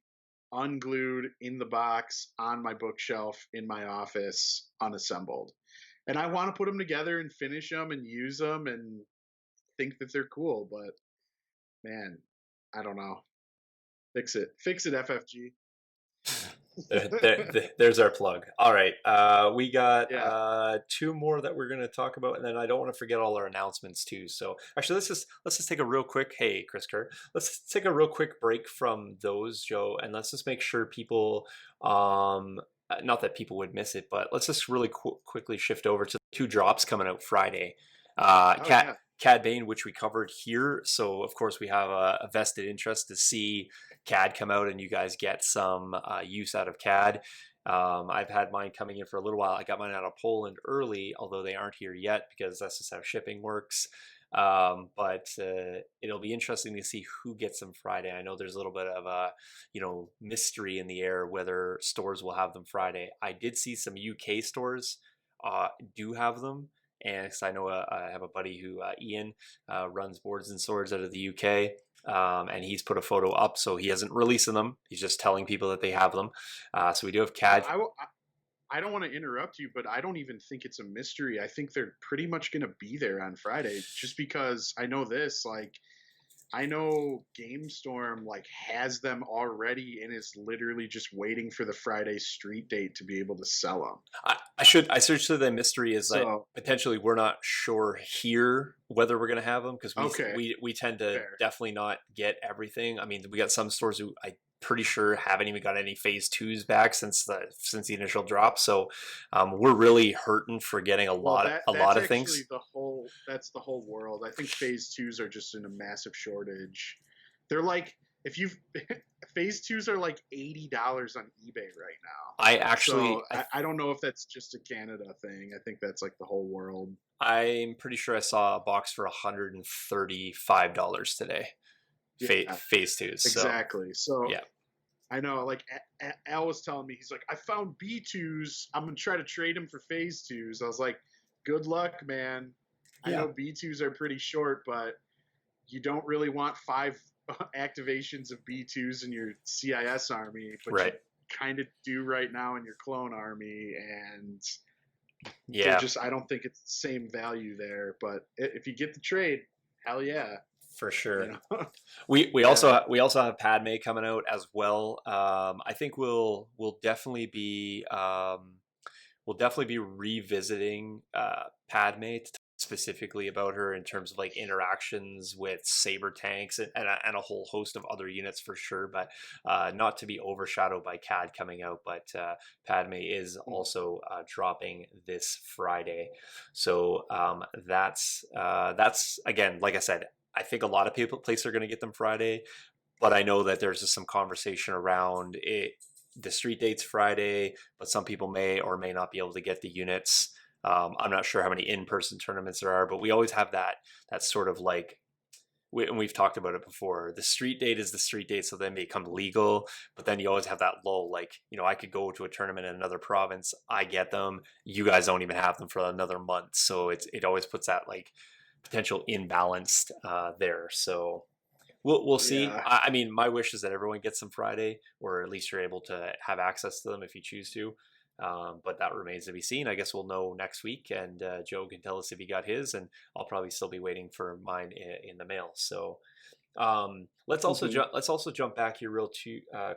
unglued in the box on my bookshelf in my office, unassembled. And I want to put them together and finish them and use them and think that they're cool, but man, I don't know. Fix it, FFG. There's our plug. All right, we got Yeah. two more that we're going to talk about, and then I don't want to forget all our announcements too. So actually, let's just take a real quick. Hey, Chris Kerr, let's take a real quick break from those, Joe, and let's just make sure people, not that people would miss it, but let's just really quickly shift over to the two drops coming out Friday. Oh Cat yeah. Cad Bane, which we covered here. So of course we have a vested interest to see CAD come out and you guys get some use out of CAD. I've had mine coming in for a little while. I got mine out of Poland early, although they aren't here yet because that's just how shipping works. But it'll be interesting to see who gets them Friday. I know there's a little bit of a mystery in the air whether stores will have them Friday. I did see some UK stores do have them, and cause I know I have a buddy who Ian runs Boards and Swords out of the UK. And he's put a photo up, so he hasn't releasing them. He's just telling people that they have them. So we do have Well, CAD. I don't want to interrupt you, but I don't even think it's a mystery. I think they're pretty much going to be there on Friday, just because I know this. Like, I know GameStorm like has them already and is literally just waiting for the Friday street date to be able to sell them. I searched the mystery is that So potentially we're not sure here whether we're gonna have them because okay, we tend to fair. definitely not get everything. I mean, we got some stores who I pretty sure haven't even got any phase twos back since the initial drop. So we're really hurting for getting a Well, lot a that's lot of actually things. the whole world. I think phase twos are just in a massive shortage. They're like if you've phase twos are like $80 on eBay right now. I actually So I don't know if that's just a Canada thing. I think that's like the whole world. I'm pretty sure I saw a box for $135 today. Yeah, Phase twos. So exactly. So yeah, I know, like Al was telling me, he's like, I found B2s. I'm gonna try to trade them for phase twos. I was like, good luck, man. I yeah, know B2s are pretty short, but you don't really want five activations of B2s in your CIS army, but you right. kind of do right now in your clone army, and they're Yeah, just, I don't think it's the same value there. But if you get the trade, hell yeah, for you sure. know. We Yeah. also have Padme coming out as well. I think we'll definitely be revisiting Padme to talk specifically about her in terms of like interactions with saber tanks and a whole host of other units for sure, but not to be overshadowed by CAD coming out. But Padme is also dropping this Friday, so that's again, like I said, I think a lot of people places are going to get them Friday, but I know that there's just some conversation around it. The street date's Friday, but some people may or may not be able to get the units. I'm not sure how many in-person tournaments there are, but we always have that sort of like, and we've talked about it before. The street date is the street date, so then they become legal. But then you always have that lull, like I could go to a tournament in another province, I get them, you guys don't even have them for another month, so it always puts that like potential imbalanced there. So we'll see. Yeah. I mean, my wish is that everyone gets them Friday, or at least you're able to have access to them if you choose to. But that remains to be seen. I guess we'll know next week, and Joe can tell us if he got his, and I'll probably still be waiting for mine in the mail. So Hmm. let's also jump back here real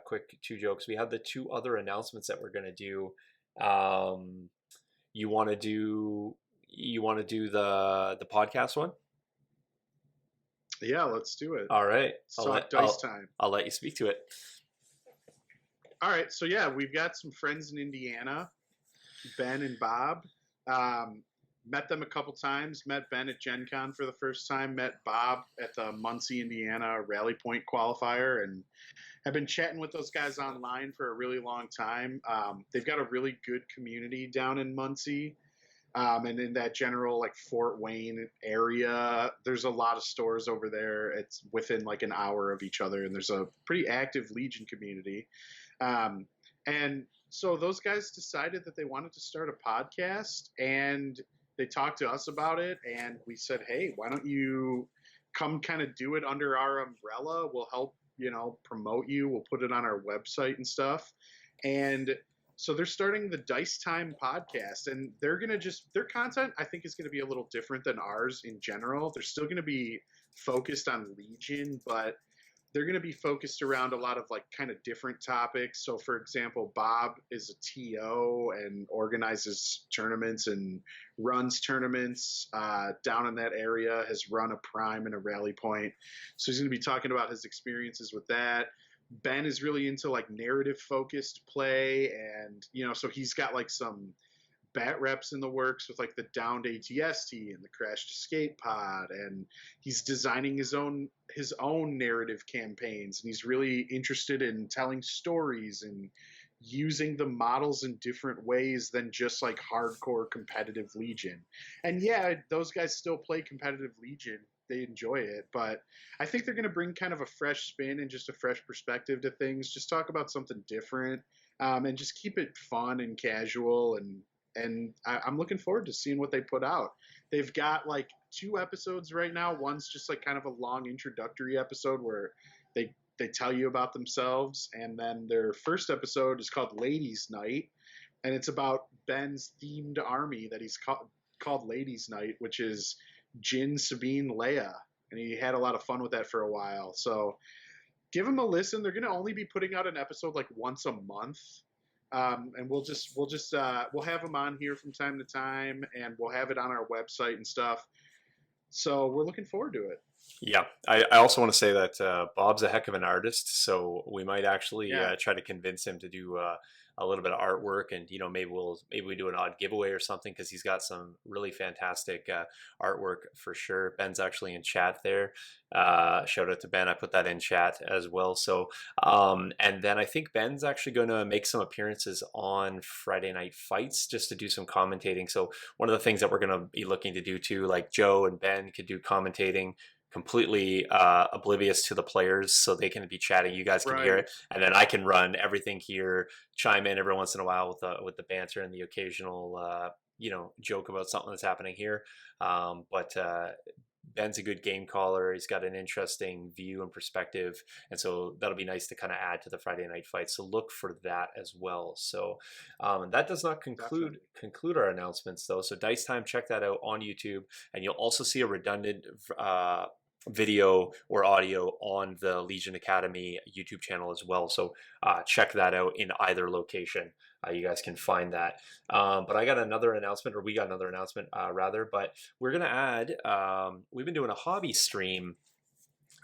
quick. Two jokes. We have the two other announcements that we're gonna do. Um, you want to do the podcast one? Yeah, let's do it. All right, Let's talk dice time. I'll let you speak to it. All right, so yeah, we've got some friends in Indiana, Ben and Bob. Um, Met them a couple times. Met Ben at Gen Con for the first time. Met Bob at the Muncie, Indiana Rally Point qualifier, and have been chatting with those guys online for a really long time. They've got a really good community down in Muncie. And in that general like Fort Wayne area, there's a lot of stores over there. It's within like an hour of each other, and there's a pretty active Legion community. Um, And so those guys decided that they wanted to start a podcast, and they talked to us about it, and we said, "Hey, why don't you come kind of do it under our umbrella? We'll help, promote you. We'll put it on our website and stuff." And so they're starting the Dice Time podcast, and they're going to just their content I think is going to be a little different than ours in general. They're still going to be focused on Legion, but they're going to be focused around a lot of like kind of different topics. So, for example, Bob is a TO and organizes tournaments and runs tournaments down in that area, has run a prime and a rally point. So, he's going to be talking about his experiences with that. Ben is really into like narrative focused play. And, so he's got like some bat reps in the works with like the downed ATST and the crashed escape pod, and he's designing his own narrative campaigns, and he's really interested in telling stories and using the models in different ways than just like hardcore competitive Legion. And yeah, those guys still play competitive Legion, they enjoy it, but I think they're going to bring kind of a fresh spin and just a fresh perspective to things, just talk about something different, and just keep it fun and casual. I'm looking forward to seeing what they put out. They've got like 2 episodes right now. One's just like kind of a long introductory episode where they tell you about themselves, and then their first episode is called Ladies Night, and it's about Ben's themed army that he's called Ladies Night, which is Jin, Sabine, Leia, and he had a lot of fun with that for a while. So give them a listen. They're going to only be putting out an episode like once a month, and we'll have them on here from time to time, and we'll have it on our website and stuff. So we're looking forward to it. Yeah, I also want to say that Bob's a heck of an artist, so we might actually Yeah, try to convince him to do a little bit of artwork, and maybe we do an odd giveaway or something because he's got some really fantastic artwork for sure. Ben's actually in chat there. Shout out to Ben. I put that in chat as well. So, and then I think Ben's actually going to make some appearances on Friday Night Fights just to do some commentating. So one of the things that we're going to be looking to do too, like Joe and Ben could do commentating completely oblivious to the players, so they can be chatting, you guys can hear right. it, and then I can run everything here, chime in every once in a while with the banter and the occasional joke about something that's happening here. But Ben's a good game caller. He's got an interesting view and perspective, and so that'll be nice to kind of add to the Friday Night Fight. So look for that as well. So that does not Definitely. conclude our announcements though. So Dice Time, check that out on YouTube, and you'll also see a redundant video or audio on the Legion Academy YouTube channel as well. So check that out in either location. You guys can find that. But I got another announcement, or we got another announcement rather, but we're going to add, we've been doing a hobby stream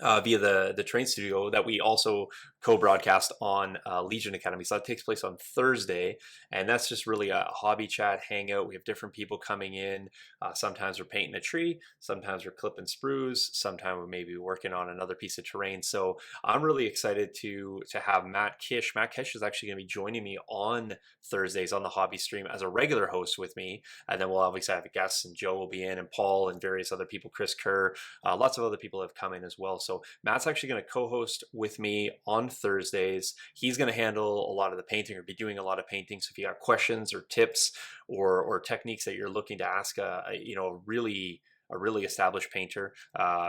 via the train studio that we also co-broadcast on Legion Academy. So that takes place on Thursday, and that's just really a hobby chat hangout. We have different people coming in. Sometimes we're painting a tree, sometimes we're clipping sprues, sometimes we're maybe working on another piece of terrain. So I'm really excited to have Matt Kish. Matt Kish is actually going to be joining me on Thursdays on the hobby stream as a regular host with me, and then we'll obviously have guests, and Joe will be in, and Paul, and various other people, Chris Kerr, lots of other people have come in as well. So Matt's actually going to co-host with me on Thursdays. He's going to handle a lot of the painting, or be doing a lot of painting. So if you got questions or tips or techniques that you're looking to ask a really established painter.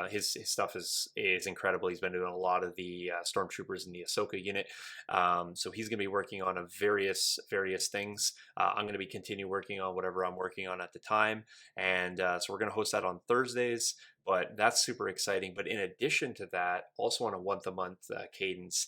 His stuff is incredible. He's been doing a lot of the stormtroopers in the Ahsoka unit. So he's going to be working on various things. I'm going to be continue working on whatever I'm working on at the time, and so we're going to host that on Thursdays. But that's super exciting. But in addition to that, also on a once-a-month cadence,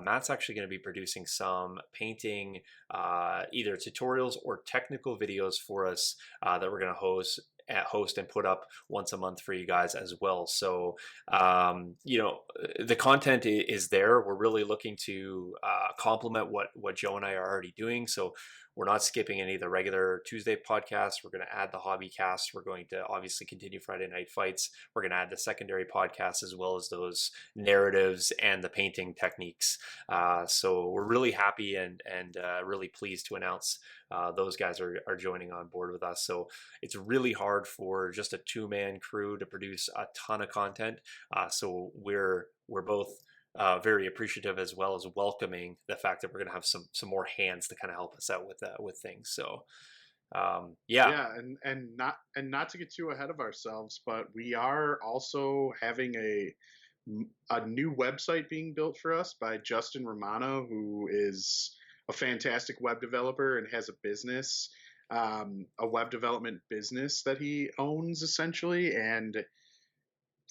Matt's actually going to be producing some painting, either tutorials or technical videos for us that we're going to host and put up once a month for you guys as well. So the content is there. We're really looking to complement what Joe and I are already doing. So we're not skipping any of the regular Tuesday podcasts. We're going to add the hobby cast. We're going to obviously continue Friday Night Fights. We're going to add the secondary podcasts as well as those narratives and the painting techniques. So we're really happy and really pleased to announce those guys are joining on board with us. So it's really hard for just a 2-man crew to produce a ton of content. So we're both very appreciative as well as welcoming the fact that we're going to have some more hands to kind of help us out with things. So yeah. Yeah, and not to get too ahead of ourselves, but we are also having a new website being built for us by Justin Romano, who is a fantastic web developer and has a business, a web development business that he owns essentially. And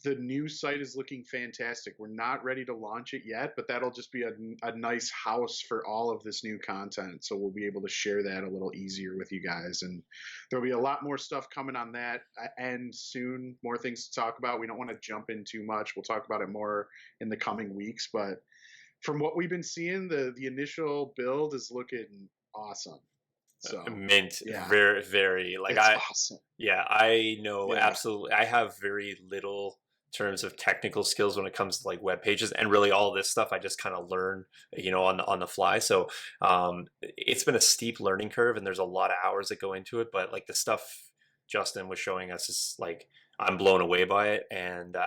the new site is looking fantastic. We're not ready to launch it yet, but that'll just be a nice house for all of this new content. So we'll be able to share that a little easier with you guys. And there'll be a lot more stuff coming on that end soon, more things to talk about. We don't want to jump in too much. We'll talk about it more in the coming weeks. But from what we've been seeing, the initial build is looking awesome. So Mint, yeah, very, very like it's I, awesome. yeah, I know Yeah. absolutely. I have very little terms of technical skills when it comes to like web pages, and really all this stuff I just kind of learn, on the fly. So it's been a steep learning curve, and there's a lot of hours that go into it. But like the stuff Justin was showing us is like I'm blown away by it, and Hmm.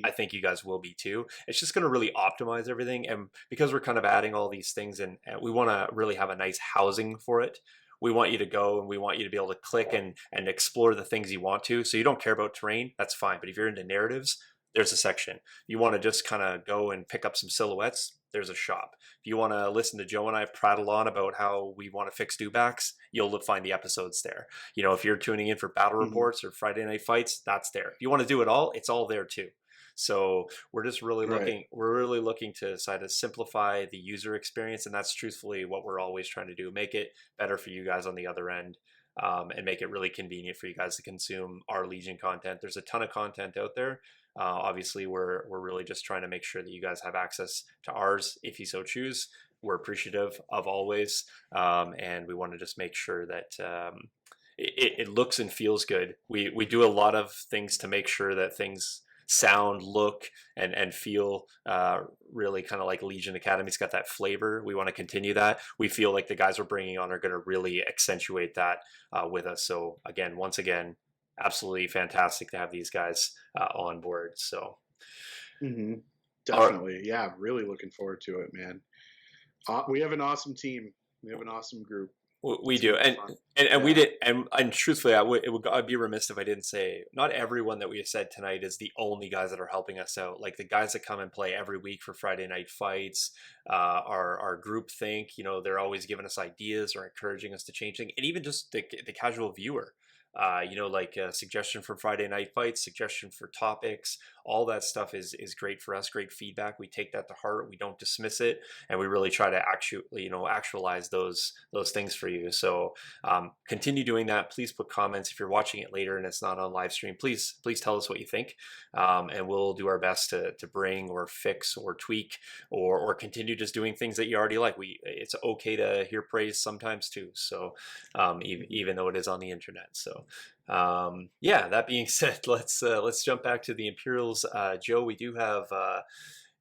I think you guys will be too. It's just going to really optimize everything, and because we're kind of adding all these things, and we want to really have a nice housing for it. We want you to go and we want you to be able to click and explore the things you want to. So you don't care about terrain, that's fine. But if you're into narratives, there's a section. You want to just kind of go and pick up some silhouettes, there's a shop. If you want to listen to Joe and I prattle on about how we want to fix dewbacks, you'll find the episodes there. If you're tuning in for battle Hmm. reports or Friday night fights, that's there. If you want to do it all, it's all there too. So Right. we're really looking to try to simplify the user experience, and that's truthfully what we're always trying to do. Make it better for you guys on the other end, and make it really convenient for you guys to consume our Legion content. There's a ton of content out there. Obviously, we're really just trying to make sure that you guys have access to ours if you so choose. We're appreciative of always, and we want to just make sure that it looks and feels good. We do a lot of things to make sure that things sound, look, and feel really kind of like Legion Academy's got that flavor. We want to continue that. We feel like the guys we're bringing on are going to really accentuate that with us. So again, once again, absolutely fantastic to have these guys on board. So, Hmm. our, Definitely. Yeah, really looking forward to it, man. We have an awesome team. We have an awesome group. we It's gonna do, be fun. and we Yeah. did, and truthfully, I'd be remiss if I didn't say not everyone that we said tonight is the only guys that are helping us out. Like the guys that come and play every week for Friday night fights, our group think, they're always giving us ideas or encouraging us to change things, and even just the casual viewer. Like a suggestion for Friday night fights, suggestion for topics, all that stuff is great for us. Great feedback. We take that to heart. We don't dismiss it, and we really try to actualize those things for you. So continue doing that. Please put comments if you're watching it later and it's not on live stream. Please tell us what you think, and we'll do our best to bring or fix or tweak or continue just doing things that you already like. It's okay to hear praise sometimes too. So even though it is on the internet. So yeah, that being said, let's jump back to the Imperials. Joe, we do have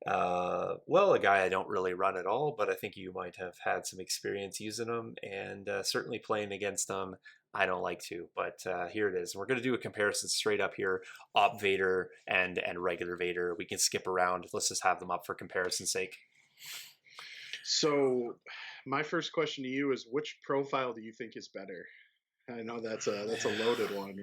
well, a guy I don't really run at all, but I think you might have had some experience using them, and certainly playing against them. I don't like to, but here it is. We're going to do a comparison straight up here: Op Vader and regular Vader. We can skip around. Let's just have them up for comparison's sake. So, my first question to you is, which profile do you think is better? I know that's a loaded one,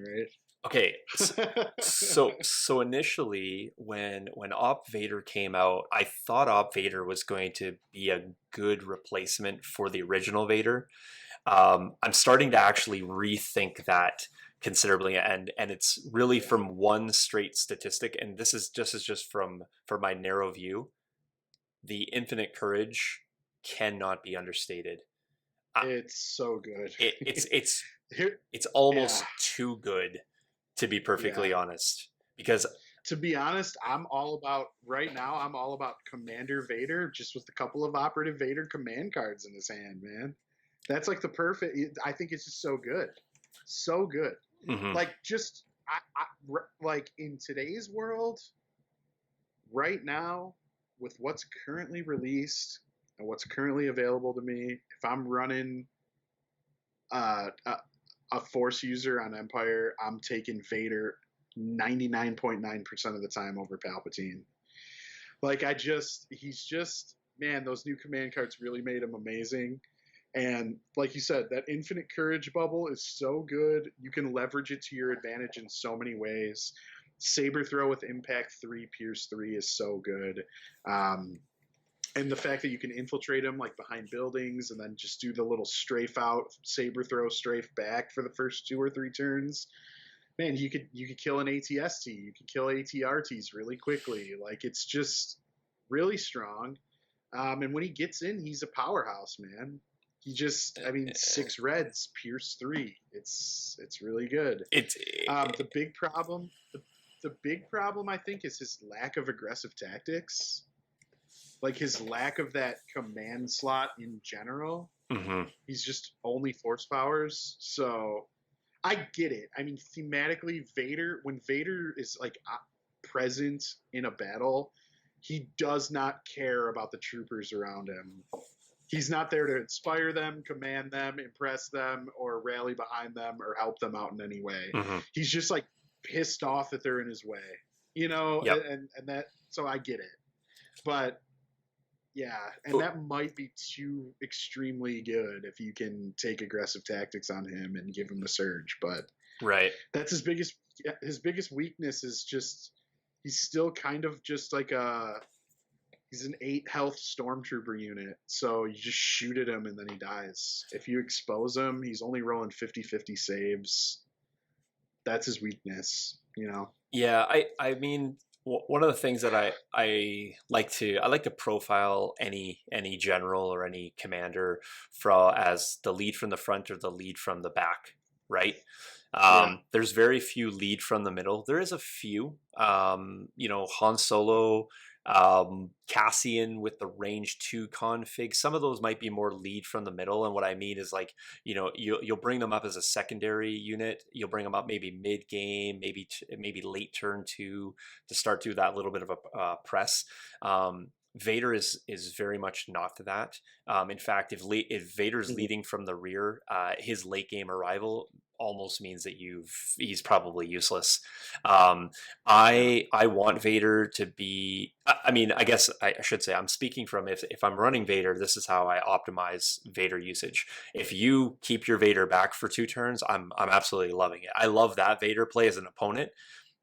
Okay, right? so initially when Op Vader came out, I thought Op Vader was going to be a good replacement for the original Vader. I'm starting to actually rethink that considerably, and it's really Yeah, from one straight statistic, and this is just from my narrow view. The infinite courage cannot be understated. Uh, it's so good. it, it's Here, it's yeah, almost too good to be yeah. perfectly honest, because To be honest, I'm all about right now. I'm all about Commander Vader, just with a couple of Operative Vader command cards in his hand, man. That's like the perfect. I think it's just so good, so good. mhm. Like just like in today's world, right now, with what's currently released and what's currently available to me, if I'm running a Force user on Empire, I'm taking Vader 99.9% of the time over Palpatine. Like he's just man, those new command cards really made him amazing. And like you said, that infinite courage bubble is so good. You can leverage it to your advantage in so many ways. Saber throw with impact 3, pierce 3 is so good. Um, and the fact that you can infiltrate them like behind buildings and then just do the little strafe out, saber throw, strafe back for the first 2 or 3 turns. Man, you could kill an ATST, you could kill ATRTs really quickly. Like it's just really strong. And when he gets in, he's a powerhouse, man. He just, I mean, 6 reds, pierce 3. It's really good. It's The big problem, the big problem, I think, is his lack of aggressive tactics. Like his lack of that command slot in general. mm-hmm. He's just only force powers. So I get it. I mean, thematically, when Vader is like present in a battle, he does not care about the troopers around him. He's not there to inspire them, command them, impress them, or rally behind them or help them out in any way. Mm-hmm. He's just like pissed off that they're in his way, Yep. and that, so I get it. But yeah, and that might be too extremely good if you can take aggressive tactics on him and give him the surge. But Right. that's his biggest weakness is just he's still kind of just like he's an 8 health stormtrooper unit, so you just shoot at him and then he dies. If you expose him, he's only rolling 50-50 saves. That's his weakness. Yeah, I mean, one of the things that I like to profile any general or any commander as the lead from the front or the lead from the back, right? Yeah. There's very few lead from the middle. There is a few, Han Solo, Cassian with the range 2 config. Some of those might be more lead from the middle. And what I mean is like, you'll bring them up as a secondary unit. You'll bring them up maybe mid game, maybe late turn 2 to start through that little bit of a press. Vader is very much not that. In fact, if Vader's leading from the rear, his late game arrival almost means that he's probably useless. I want Vader to be. I mean, I guess I should say I'm speaking from if I'm running Vader, this is how I optimize Vader usage. If you keep your Vader back for 2 turns, I'm absolutely loving it. I love that Vader play as an opponent.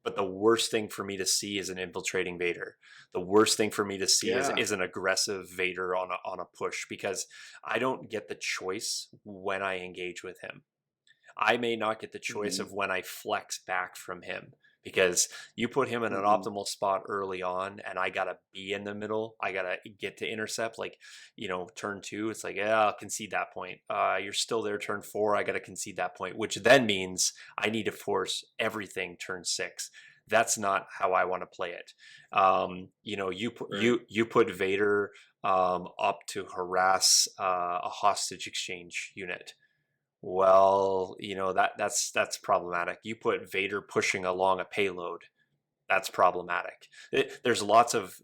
But the worst thing for me to see is an infiltrating Vader. The worst thing for me to see Yeah. is an aggressive Vader on a push, because I don't get the choice when I engage with him. I may not get the choice of when I flex back from him, because you put him in an optimal spot early on and I gotta be in the middle. I gotta get to intercept, like, turn 2, it's like, yeah, I'll concede that point. You're still there turn 4, I gotta concede that point, which then means I need to force everything turn 6. That's not how I want to play it. You put Vader up to harass a hostage exchange unit. Well, that's problematic. You put Vader pushing along a payload, that's problematic. There's lots of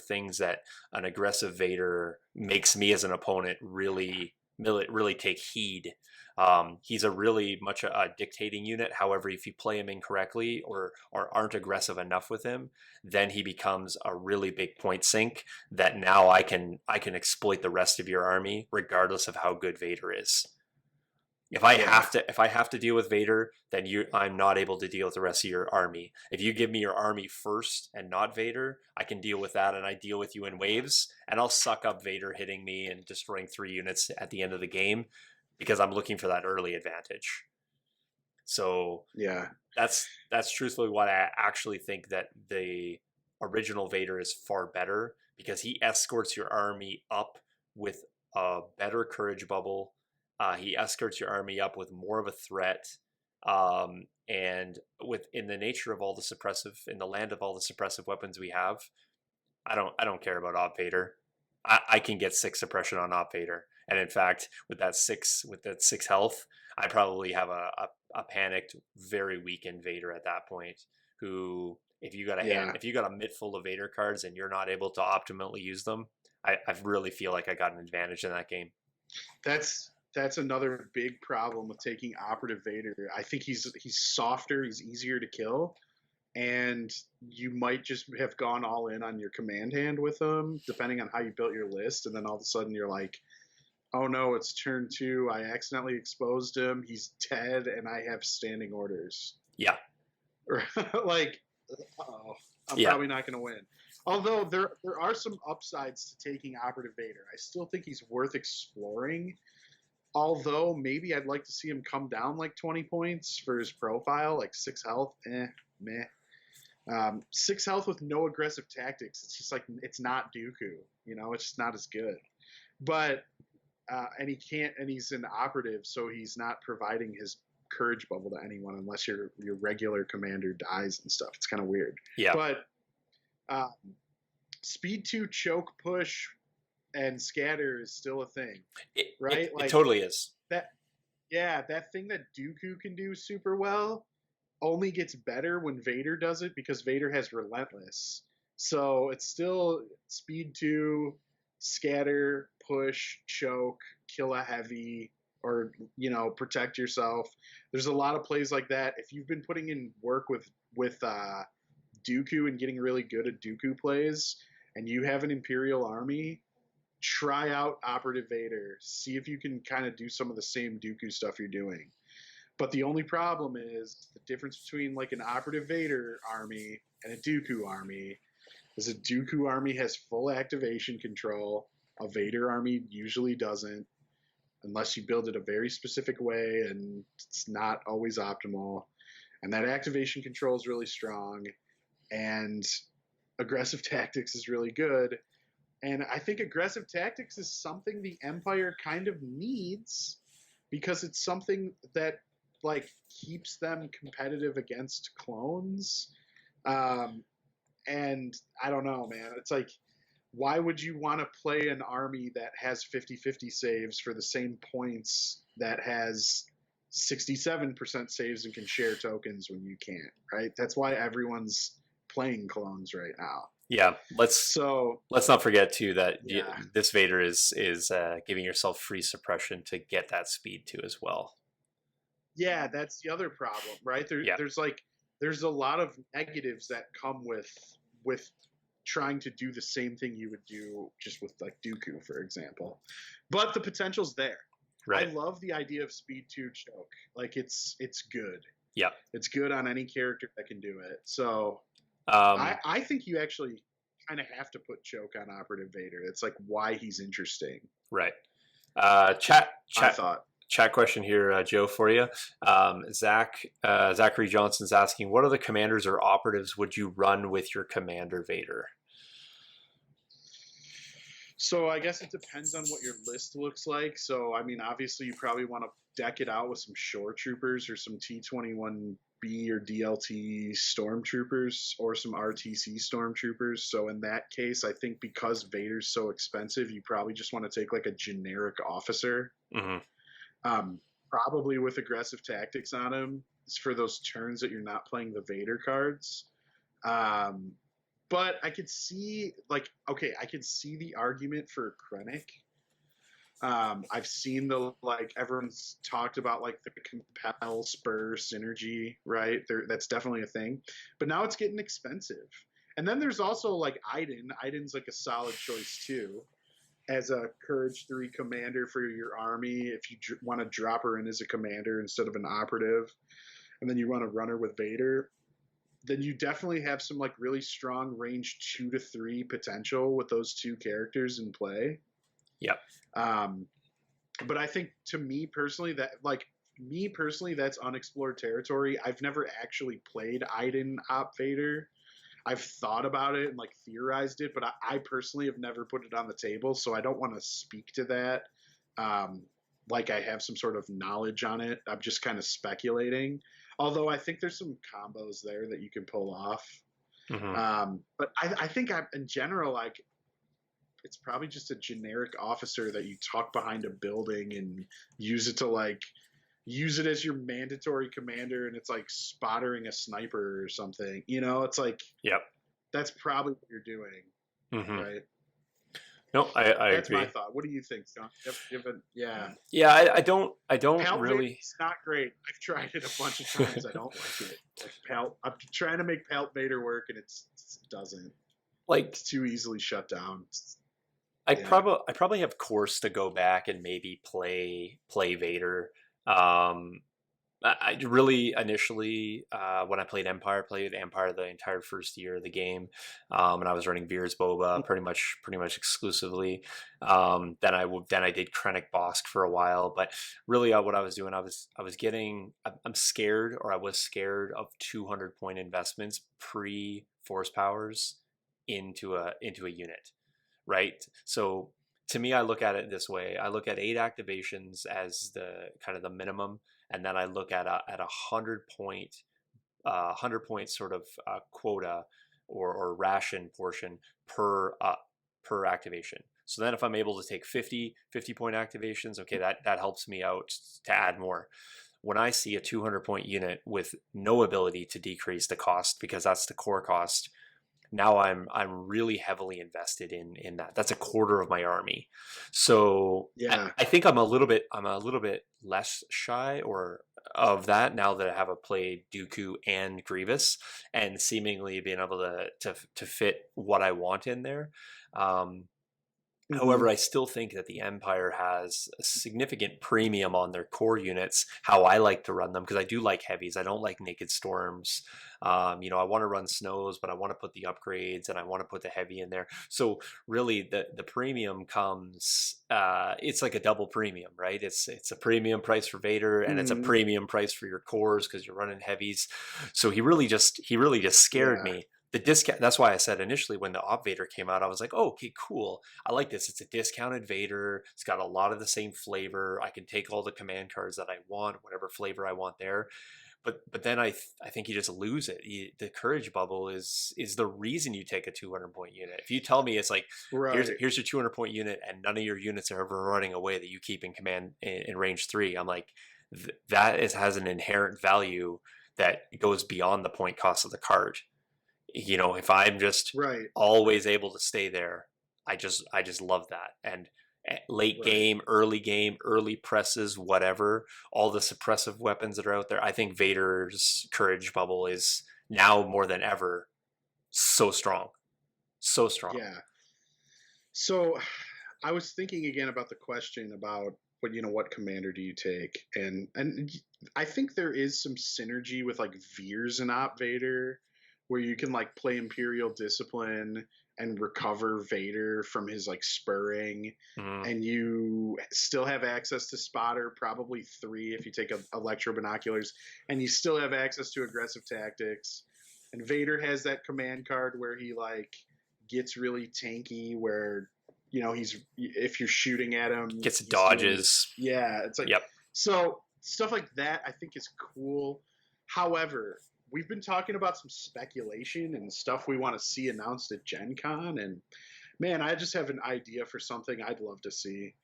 things that an aggressive Vader makes me as an opponent really take heed. He's a really much a dictating unit. However, if you play him incorrectly or aren't aggressive enough with him, then he becomes a really big point sink that now I can exploit the rest of your army regardless of how good Vader is. If I have to deal with Vader, then I'm not able to deal with the rest of your army. If you give me your army first and not Vader, I can deal with that, and I deal with you in waves, and I'll suck up Vader hitting me and destroying 3 units at the end of the game because I'm looking for that early advantage. So Yeah. that's truthfully why I actually think that the original Vader is far better, because he escorts your army up with a better courage bubble. He escorts your army up with more of a threat, and in the nature of all the in the land of all the suppressive weapons we have, I don't care about Op Vader. I can get 6 suppression on Op Vader, and in fact, with that 6 health, I probably have a panicked, very weakened Vader at that point. Who, if you got a mitt full of Vader cards and you're not able to optimally use them, I really feel like I got an advantage in that game. That's another big problem with taking Operative Vader. I think he's softer, he's easier to kill, and you might just have gone all in on your command hand with him, depending on how you built your list, and then all of a sudden you're like, oh no, it's turn 2. I accidentally exposed him. He's dead, and I have standing orders. Yeah. Like, uh-oh, I'm Yeah. probably not going to win. Although there are some upsides to taking Operative Vader. I still think he's worth exploring. Although maybe I'd like to see him come down like 20 points for his profile, like 6 health. Meh. 6 health with no aggressive tactics. It's just like, it's not Dooku. You know, it's just not as good. But and he's an operative, so he's not providing his courage bubble to anyone unless your regular commander dies and stuff. It's kind of weird. Yeah. But speed 2, choke, push, and scatter is still a thing, right? It totally is. That thing that Dooku can do super well only gets better when Vader does it, because Vader has relentless. So it's still speed 2, scatter, push, choke, kill a heavy, or, you know, protect yourself. There's a lot of plays like that. If you've been putting in work with Dooku and getting really good at Dooku plays, and you have an Imperial army, try out Operative Vader. See if you can kind of do some of the same Dooku stuff you're doing. But the only problem is the difference between like an Operative Vader army and a Dooku army is a Dooku army has full activation control. A Vader army usually doesn't, unless you build it a very specific way, and it's not always optimal. And that activation control is really strong, and aggressive tactics is really good. And I think aggressive tactics is something the Empire kind of needs, because it's something that like keeps them competitive against clones. And I don't know, man. It's like, why would you want to play an army that has 50-50 saves for the same points that has 67% saves and can share tokens when you can't, right? That's why everyone's playing clones right now. Yeah, let's not forget too that this Vader is giving yourself free suppression to get that speed too as well. Yeah, that's the other problem, right? There's a lot of negatives that come with trying to do the same thing you would do just with like Dooku, for example. But the potential's there. Right. I love the idea of speed 2 choke. Like it's good. Yeah, it's good on any character that can do it. So I think you actually kind of have to put choke on Operative Vader. It's like why he's interesting. Right. Chat question here, Joe, for you. Zachary Johnson's asking, what other commanders or operatives would you run with your Commander Vader? So I guess it depends on what your list looks like. So, I mean, obviously you probably want to deck it out with some Shore Troopers or some T-21B or DLT Stormtroopers or some RTC Stormtroopers. So in that case, I think because Vader's so expensive, you probably just want to take like a generic officer. Mm-hmm. Probably with aggressive tactics on him for those turns that you're not playing the Vader cards. But I could see I could see the argument for Krennic. I've seen everyone's talked about like the compel spur synergy, right? That's definitely a thing. But now it's getting expensive. And then there's also like Iden. Iden's like a solid choice too, as a Courage 3 commander for your army, if you want to drop her in as a commander instead of an operative, and then you run a runner with Vader, then you definitely have some like really strong range 2 to 3 potential with those two characters in play. Yep. But I think to me personally, that's unexplored territory. I've never actually played Iden Op Vader. I've thought about it and like theorized it, but I personally have never put it on the table, so I don't want to speak to that. Like I have some sort of knowledge on it. I'm just kind of speculating. Although I think there's some combos there that you can pull off. Mm-hmm. But I think in general, like it's probably just a generic officer that you tuck behind a building and use it as your mandatory commander, and it's like spottering a sniper or something. You know, it's like, yep, that's probably what you're doing, mm-hmm. right? No, I That's my agree. thought. What do you think, John? Yeah. Yeah, I don't Pal Vader really is not great. I've tried it a bunch of times. I don't like it. I'm trying to make Pal Vader work, and it doesn't. like. It's too easily shut down. Yeah. I probably have course to go back and maybe play Vader. Um, I really initially when I played Empire the entire first year of the game, and I was running Veer's Boba pretty much exclusively. Then I did Krennic Bosk for a while, but really what I was doing, I was getting I'm scared, or I was scared of 200 point investments pre force powers into a unit, right? So to me, I look at it this way. I look at 8 activations as the kind of the minimum, and then I look at 100 point sort of quota or ration portion per activation. So then if I'm able to take 50 point activations, okay, that helps me out to add more. When I see a 200 point unit with no ability to decrease the cost, because that's the core cost, now I'm really heavily invested in that. That's a quarter of my army. So Yeah. I think I'm a little bit less shy or of that now that I have played Dooku and Grievous, and seemingly being able to fit what I want in there. Um, Hmm. However, I still think that the Empire has a significant premium on their core units, how I like to run them, because I do like heavies. I don't like naked storms. I want to run snows, but I want to put the upgrades and I want to put the heavy in there. So really the premium comes, it's like a double premium, right? It's a premium price for Vader, and it's a Hmm. premium price for your cores because you're running heavies. So he really just scared Yeah. me. The discount, that's why I said initially when the Op Vader came out, I was like, oh, okay, cool. I like this. It's a discounted Vader. It's got a lot of the same flavor. I can take all the command cards that I want, whatever flavor I want there. But then I think you just lose it. The courage bubble is the reason you take a 200 point unit. If you tell me it's like Right. here's your 200 point unit and none of your units are ever running away that you keep in command in range 3, I'm like has an inherent value that goes beyond the point cost of the card. If I'm just Right. always able to stay there, I just love that. And late Right. game, early game, early presses, whatever, all the suppressive weapons that are out there, I think Vader's courage bubble is now more than ever so strong. So strong. Yeah. So I was thinking again about the question about what commander do you take, and I think there is some synergy with like Veers and Op Vader, where you can like play Imperial Discipline and recover Vader from his like spurring, Mm, and you still have access to Spotter, probably 3 if you take Electro Binoculars, and you still have access to aggressive tactics. And Vader has that command card where he like gets really tanky, where he's if you're shooting at him, gets he's doing his dodges. yeah. It's like Yep. so stuff like that. I think is cool. However, we've been talking about some speculation and stuff we want to see announced at Gen Con, and man, I just have an idea for something I'd love to see.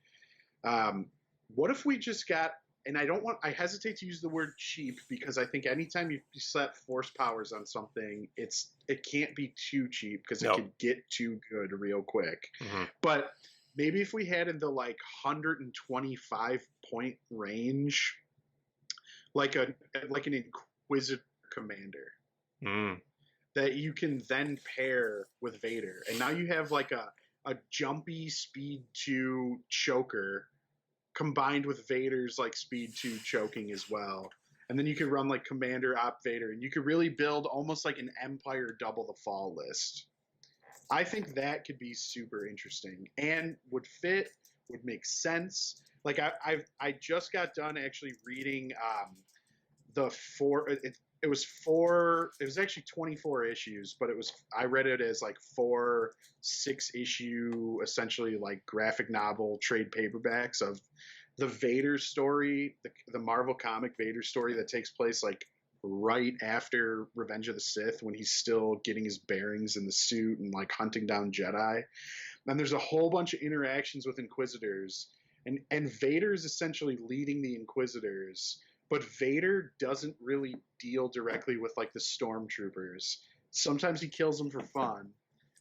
Um, what if we just got, and I hesitate to use the word cheap because I think anytime you set force powers on something, it can't be too cheap because it Nope. could get too good real quick. Hmm. But maybe if we had in the like 125 point range, like an Inquisitor commander Mm. that you can then pair with Vader, and now you have like a jumpy speed 2 choker combined with Vader's like speed 2 choking as well. And then you could run like Commander Op Vader, and you could really build almost like an Empire double the fall list. I think that could be super interesting and would make sense. Like I just got done actually reading the it was actually 24 issues, but I read it as like 4 6 issue essentially like graphic novel trade paperbacks of the Vader story, the Marvel comic Vader story that takes place like right after Revenge of the Sith, when he's still getting his bearings in the suit and like hunting down Jedi. And there's a whole bunch of interactions with Inquisitors, and Vader is essentially leading the Inquisitors, but Vader doesn't really deal directly with like the stormtroopers. Sometimes he kills them for fun,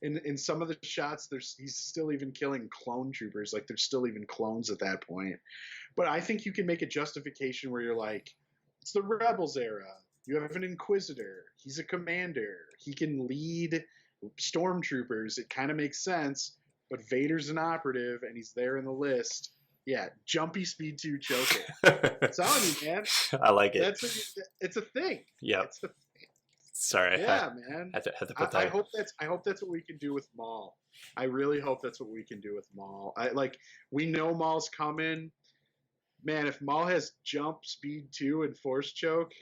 in some of the shots, he's still even killing clone troopers. Like there's still even clones at that point. But I think you can make a justification where you're like, it's the Rebels era. You have an Inquisitor. He's a commander. He can lead stormtroopers. It kind of makes sense. But Vader's an operative, and he's there in the list. Yeah, jumpy speed 2 choker. I'm telling you, man. I like it. It's a thing. Yep. It's a Sorry. Yeah, man. Had to put that. I hope that's what we can do with Maul. I really hope that's what we can do with Maul. We know Maul's coming. Man, if Maul has jump, speed 2, and force choke,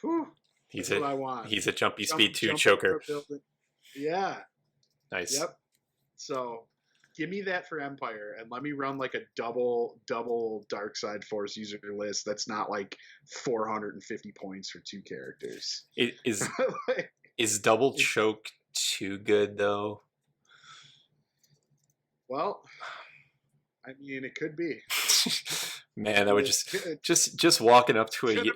whew, that's what I want. He's a jumpy speed 2 choker. Yeah. Nice. Yep. So give me that for Empire, and let me run like a double dark side force user list that's not like 450 points for 2 characters. Is double choke too good though? Well, I mean, it could be. Man, that would just walking up to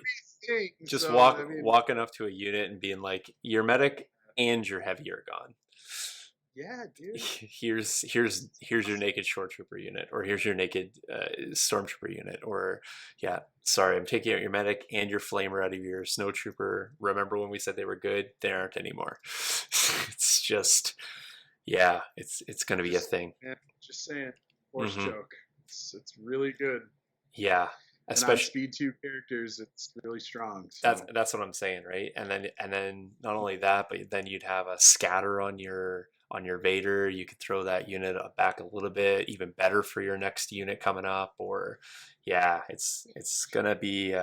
walking up to a unit and being like, your medic and your heavy are gone. Yeah, dude. Here's your naked short trooper unit, or here's your naked stormtrooper unit, or yeah, sorry, I'm taking out your medic and your flamer out of your snow trooper. Remember when we said they were good? They aren't anymore. It's just, yeah, it's going to be a thing. Yeah, just saying, force choke. It's really good. Yeah. Especially speed 2 characters, it's really strong. So. That's what I'm saying, right? And then not only that, but then you'd have a scatter on your Vader. You could throw that unit back a little bit, even better for your next unit coming up. Or yeah, it's gonna be.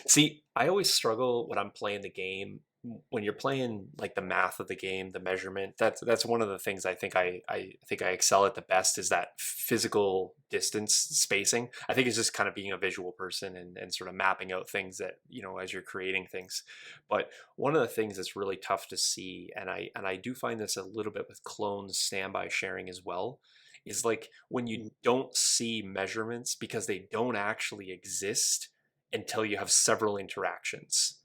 See, I always struggle when I'm playing the game. When you're playing like the math of the game, the measurement, that's one of the things I think I excel at the best, is that physical distance spacing. I think it's just kind of being a visual person and sort of mapping out things that, as you're creating things. But one of the things that's really tough to see, and I do find this a little bit with clones standby sharing as well, is like when you don't see measurements because they don't actually exist until you have several interactions.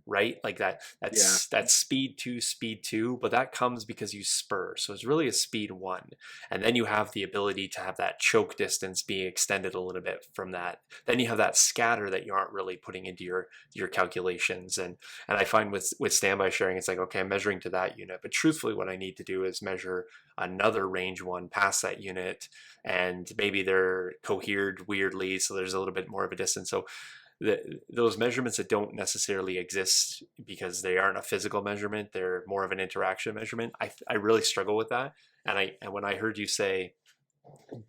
Right, like that's speed 2, but that comes because you spur, so it's really a speed 1, and then you have the ability to have that choke distance being extended a little bit from that. Then you have that scatter that you aren't really putting into your calculations, and I find with standby sharing, it's like, okay, I'm measuring to that unit, but truthfully what I need to do is measure another range 1 past that unit, and maybe they're cohered weirdly, so there's a little bit more of a distance. So those measurements that don't necessarily exist because they aren't a physical measurement, they're more of an interaction measurement. I really struggle with that. And when I heard you say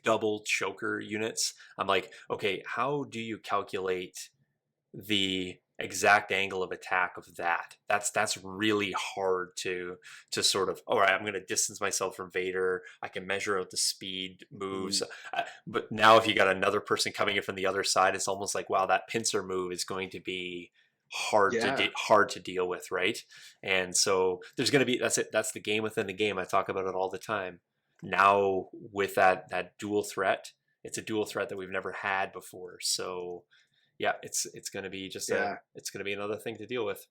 double choker units, I'm like, okay, how do you calculate the exact angle of attack of that? That's really hard to sort of, all right, I'm going to distance myself from Vader, I can measure out the speed moves, but now if you got another person coming in from the other side, it's almost like, wow, that pincer move is going to be hard to deal with, right? And so there's going to be, that's the game within the game. I talk about it all the time. Now with that dual threat, it's a dual threat that we've never had before. So yeah, it's going to be just it's going to be another thing to deal with.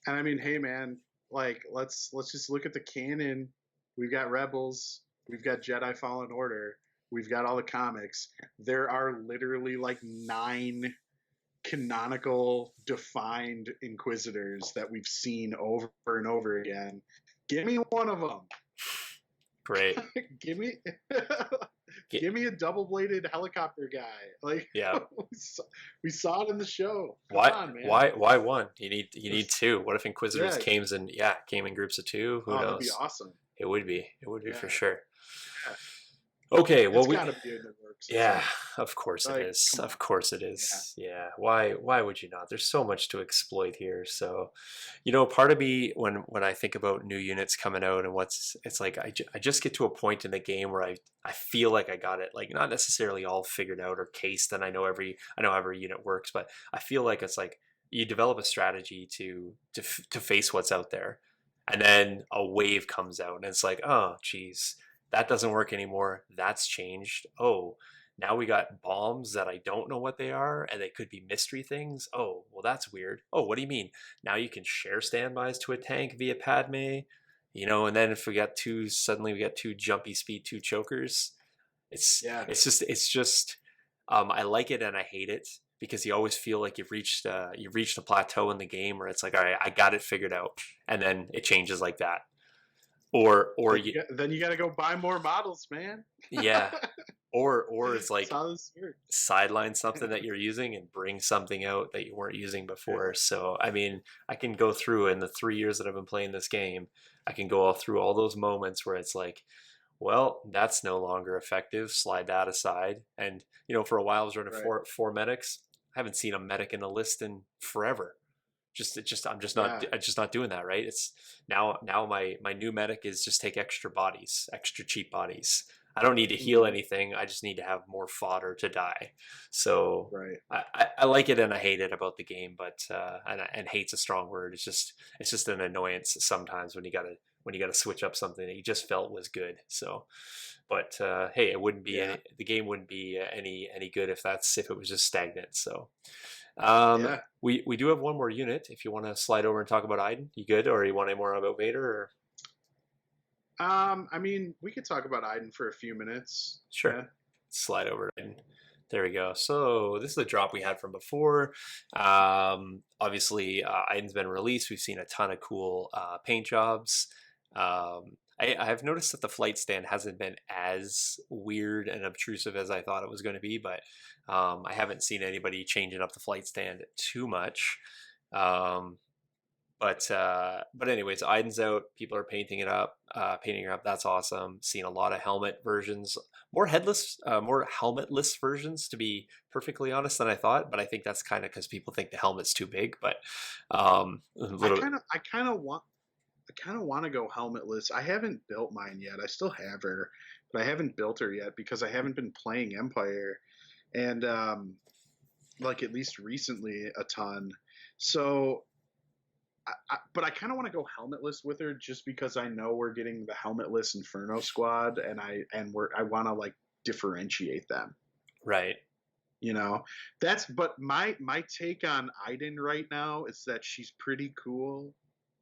And I mean, hey man, like let's just look at the canon. We've got Rebels, we've got Jedi Fallen Order, we've got all the comics. There are literally like 9 canonical defined Inquisitors that we've seen over and over again. Give me one of them. Great. Give me a double-bladed helicopter guy. Like, yeah, we saw it in the show. Come on, man. Why one? You need 2. What if Inquisitors came in groups of 2? Who knows? That'd be awesome. It would be for sure. Yeah. Okay, well, it's gotta be in the works. Yeah, of course it is. Of course it is. Yeah. Why would you not? There's so much to exploit here. So, part of me when I think about new units coming out and it's like I just get to a point in the game where I feel like I got it, like not necessarily all figured out or cased, and I know every unit works, but I feel like it's like you develop a strategy to face what's out there, and then a wave comes out and it's like, oh geez, that doesn't work anymore. That's changed. Oh, now we got bombs that I don't know what they are, and they could be mystery things. Oh, well, that's weird. Oh, what do you mean? Now you can share standbys to a tank via Padme. And then if we got suddenly we got two jumpy speed, two chokers. Yeah. It's just I like it and I hate it because you always feel like you've reached a plateau in the game where it's like, all right, I got it figured out, and then it changes like that. Or Then you got to go buy more models, man. yeah, or it's That's like how this works. sideline something that you're using and bring something out that you weren't using before. So I mean, I can go through in the 3 years that I've been playing this game, I can go all through all those moments where it's like, well, that's no longer effective. Slide that aside. And for a while I was running Right. four medics. I haven't seen a medic in a list in forever. Yeah. I'm just not doing that, right? It's now my new medic is just take extra bodies, extra cheap bodies. I don't need to heal Mhm. anything. I just need to have more fodder to die. So Right. I like it and I hate it about the game, but and hate's a strong word. It's just an annoyance sometimes when you gotta switch up something that you just felt was good. So, but hey, it wouldn't be Yeah. the game wouldn't be any good if it was just stagnant. So, Yeah. we do have one more unit. If you want to slide over and talk about Iden, you good, or you want any more about Vader? Or I mean, we could talk about Iden for a few minutes. sure, Yeah. slide over. And there we go. So this is the drop we had from before. Obviously, Iden's been released. We've seen a ton of cool paint jobs. I have noticed that the flight stand hasn't been as weird and obtrusive as I thought it was going to be, but I haven't seen anybody changing up the flight stand too much. Um, but anyways, Iden's out. People are painting her up. That's awesome. Seen a lot of helmet versions, more helmetless versions, to be perfectly honest, than I thought. But I think that's kind of because people think the helmet's too big. But a I little. kind of I kind of want I kind of want to go helmetless. I haven't built mine yet. I still have her, but I haven't built her yet because I haven't been playing Empire, and like at least recently a ton. So, but I kind of want to go helmetless with her just because I know we're getting the helmetless Inferno squad, and I want to like differentiate them. Right. You know, but my take on Iden right now is that she's pretty cool,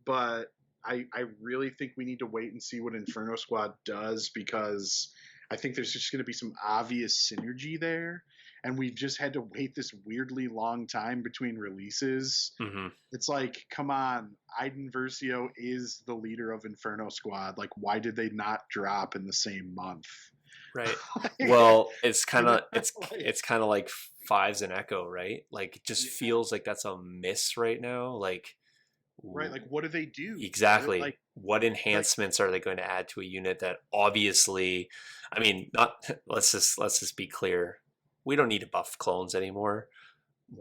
but I really think we need to wait and see what Inferno Squad does because I think there's just going to be some obvious synergy there, and we've just had to wait this weirdly long time between releases. Hmm. It's like, come on, Iden Versio is the leader of Inferno Squad. Like, why did they not drop in the same month? Right. Yeah, Well, you know, like, it's kind of like Fives and Echo, right? Like it just yeah, feels like that's a miss right now. Like right. Like, what do they do? exactly. Like, What like, enhancements are they going to add to a unit that obviously, I mean, not let's just be clear. We don't need to buff clones anymore,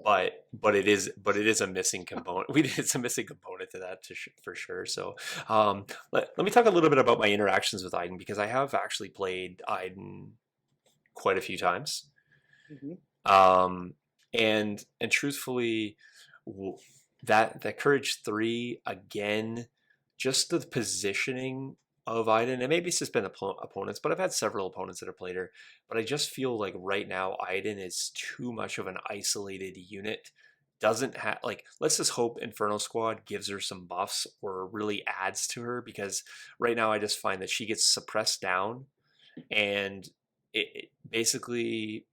but it is a missing component. It's a missing component to that for sure. So, let me talk a little bit about my interactions with Iden because I have actually played Iden quite a few times. mhm. Um, and truthfully, that Courage 3 again, just the positioning of Iden, and maybe it's just been opponents, but I've had several opponents that have played her. But I just feel like right now Iden is too much of an isolated unit. Doesn't have like, let's just hope Inferno Squad gives her some buffs or really adds to her, because right now I just find that she gets suppressed down, and it basically,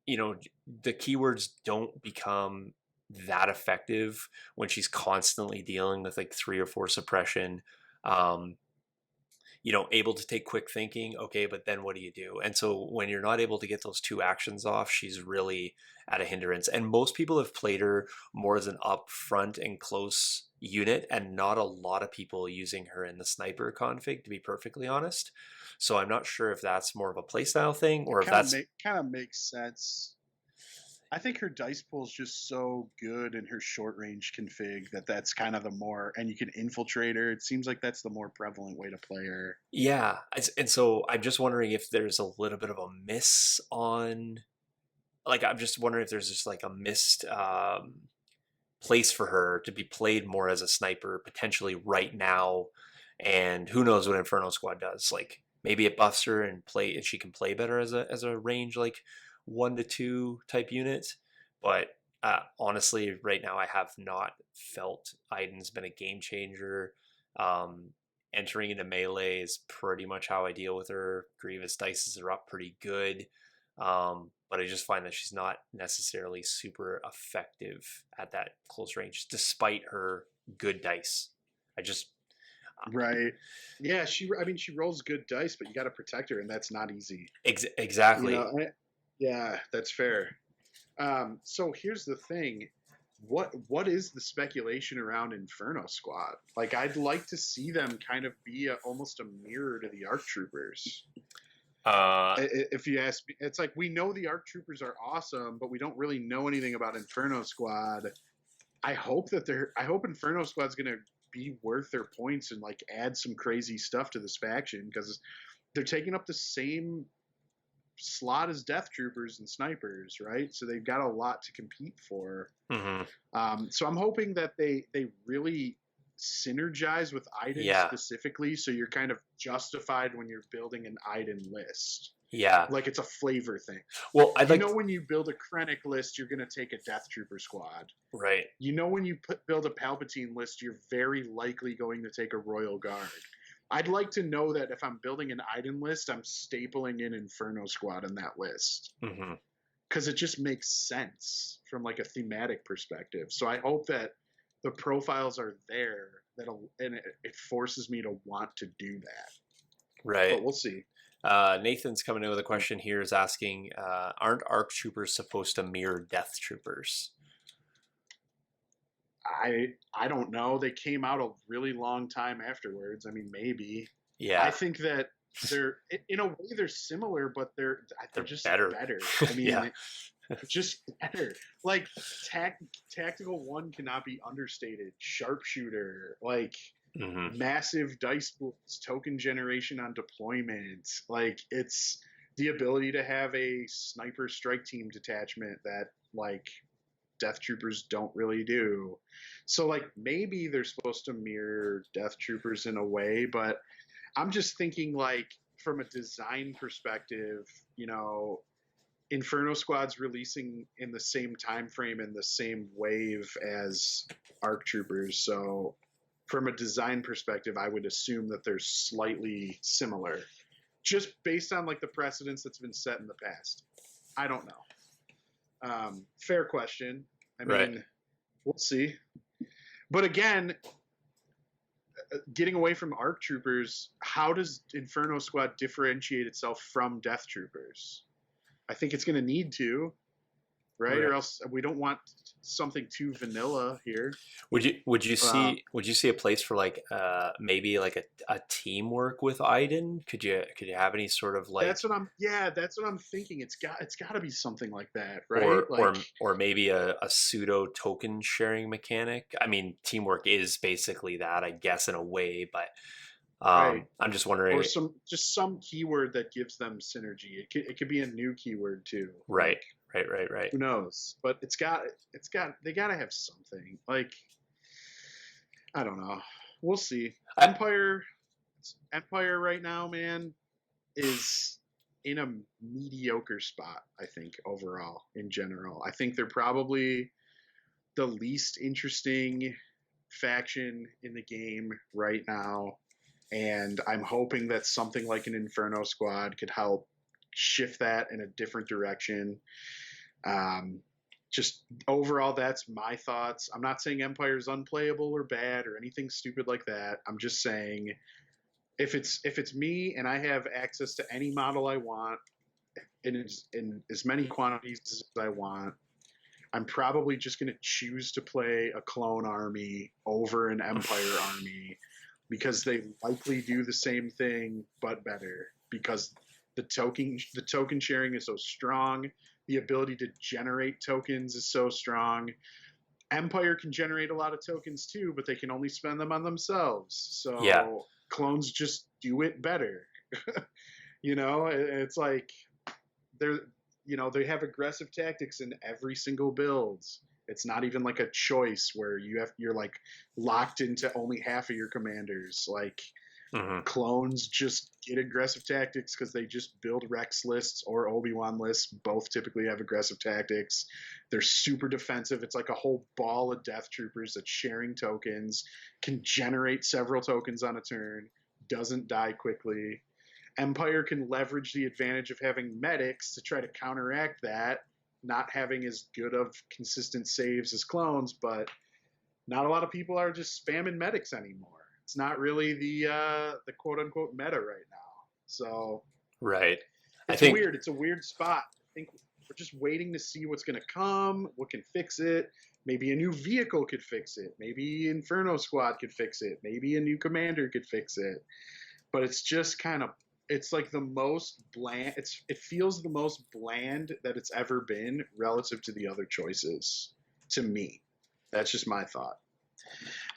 the keywords don't become that effective when she's constantly dealing with like three or four suppression. Um, able to take quick thinking, okay, but then what do you do? And so when you're not able to get those two actions off, she's really at a hindrance. And most people have played her more as an upfront and close unit, and not a lot of people using her in the sniper config, to be perfectly honest. So I'm not sure if that's more of a playstyle thing or It if that's kind of makes sense. I think her dice pool is just so good in her short range config that that's kind of the more, and you can infiltrate her. It seems like that's the more prevalent way to play her. yeah. And so I'm just wondering if there's a little bit of a miss on, like, I'm just wondering if there's just like a missed place for her to be played more as a sniper potentially right now. And who knows what Inferno Squad does? Like maybe it buffs her and she can play better as a range like 1 to 2 type unit. But honestly, right now I have not felt Iden's been a game changer. Um, entering into melee is pretty much how I deal with her. Grievous dices are up pretty good. But I just find that she's not necessarily super effective at that close range, despite her good dice. I just Right. Yeah, I mean, she rolls good dice, but you got to protect her, and that's not easy. You exactly. know, yeah, that's fair. So here's the thing. What is the speculation around Inferno Squad? Like, I'd like to see them kind of be almost a mirror to the ARC Troopers. Uh, If you ask me, it's like we know the ARC Troopers are awesome, but we don't really know anything about Inferno Squad. I hope Inferno Squad's gonna be worth their points and like add some crazy stuff to this faction because they're taking up the same slot as Death Troopers and Snipers, right? So they've got a lot to compete for. So I'm hoping that they really synergize with Iden yeah, specifically, so you're kind of justified when you're building an Iden list. yeah. Like it's a flavor thing. Well, I'd like When you build a Krennic list, you're going to take a Death Trooper squad. right. When you build a Palpatine list, you're very likely going to take a Royal Guard. I'd like to know that if I'm building an Iden list, I'm stapling in Inferno Squad in that list. Because it just makes sense from like a thematic perspective. So I hope that the profiles are there and it forces me to want to do that. Right. But we'll see. Nathan's coming in with a question here, is asking, aren't ARC Troopers supposed to mirror Death Troopers? I don't know. They came out a really long time afterwards. I mean, maybe. Yeah. I think that they're in a way they're similar, but they're just better. I mean, yeah. just better. Like tactical one cannot be understated. Sharpshooter, like massive dice pools, token generation on deployment. Like it's the ability to have a sniper strike team detachment that like Death Troopers don't really do. So like maybe they're supposed to mirror Death Troopers in a way, but I'm just thinking like from a design perspective, Inferno Squad's releasing in the same time frame in the same wave as ARC Troopers. So from a design perspective, I would assume that they're slightly similar, just based on like the precedence that's been set in the past. I don't know. Fair question. I mean, we'll see. But again, getting away from ARC Troopers, how does Inferno Squad differentiate itself from Death Troopers? I think it's going to need to, right? Or else we don't want something too vanilla here. Would you see a place for like maybe like a teamwork with Iden? Could you have any sort of like that's what I'm thinking. It's got to be something like that, right? Or maybe a pseudo token sharing mechanic. I mean, teamwork is basically that, I guess, in a way, but right. I'm just wondering, or some keyword that gives them synergy. It could be a new keyword too. Right. Who knows? But they got to have something. Like I don't know. We'll see. Empire right now, man, is in a mediocre spot, I think, overall, in general. I think they're probably the least interesting faction in the game right now. And I'm hoping that something like an Inferno Squad could help shift that in a different direction. Just overall, that's my thoughts. I'm not saying Empire's unplayable or bad or anything stupid like that. I'm just saying if it's me and I have access to any model I want in as many quantities as I want, I'm probably just going to choose to play a clone army over an Empire army because they likely do the same thing but better, because the token sharing is so strong. The ability to generate tokens is so strong. Empire can generate a lot of tokens too, but they can only spend them on themselves. So clones just do it better. It's like they have aggressive tactics in every single build. It's not even like a choice where you're like locked into only half of your commanders. Like clones just get aggressive tactics because they just build Rex lists or Obi-Wan lists. Both typically have aggressive tactics. They're super defensive. It's like a whole ball of Death Troopers that's sharing tokens, can generate several tokens on a turn. doesn't die quickly. Empire can leverage the advantage of having medics to try to counteract that, not having as good of consistent saves as clones, but not a lot of people are just spamming medics anymore. It's not really the quote unquote meta right now. So Right. I it's think weird. It's a weird spot. I think we're just waiting to see what's going to come, what can fix it. Maybe a new vehicle could fix it. Maybe Inferno Squad could fix it. Maybe a new commander could fix it. But it's just kind of, it's like the most bland. It feels the most bland that it's ever been relative to the other choices. To me, that's just my thought.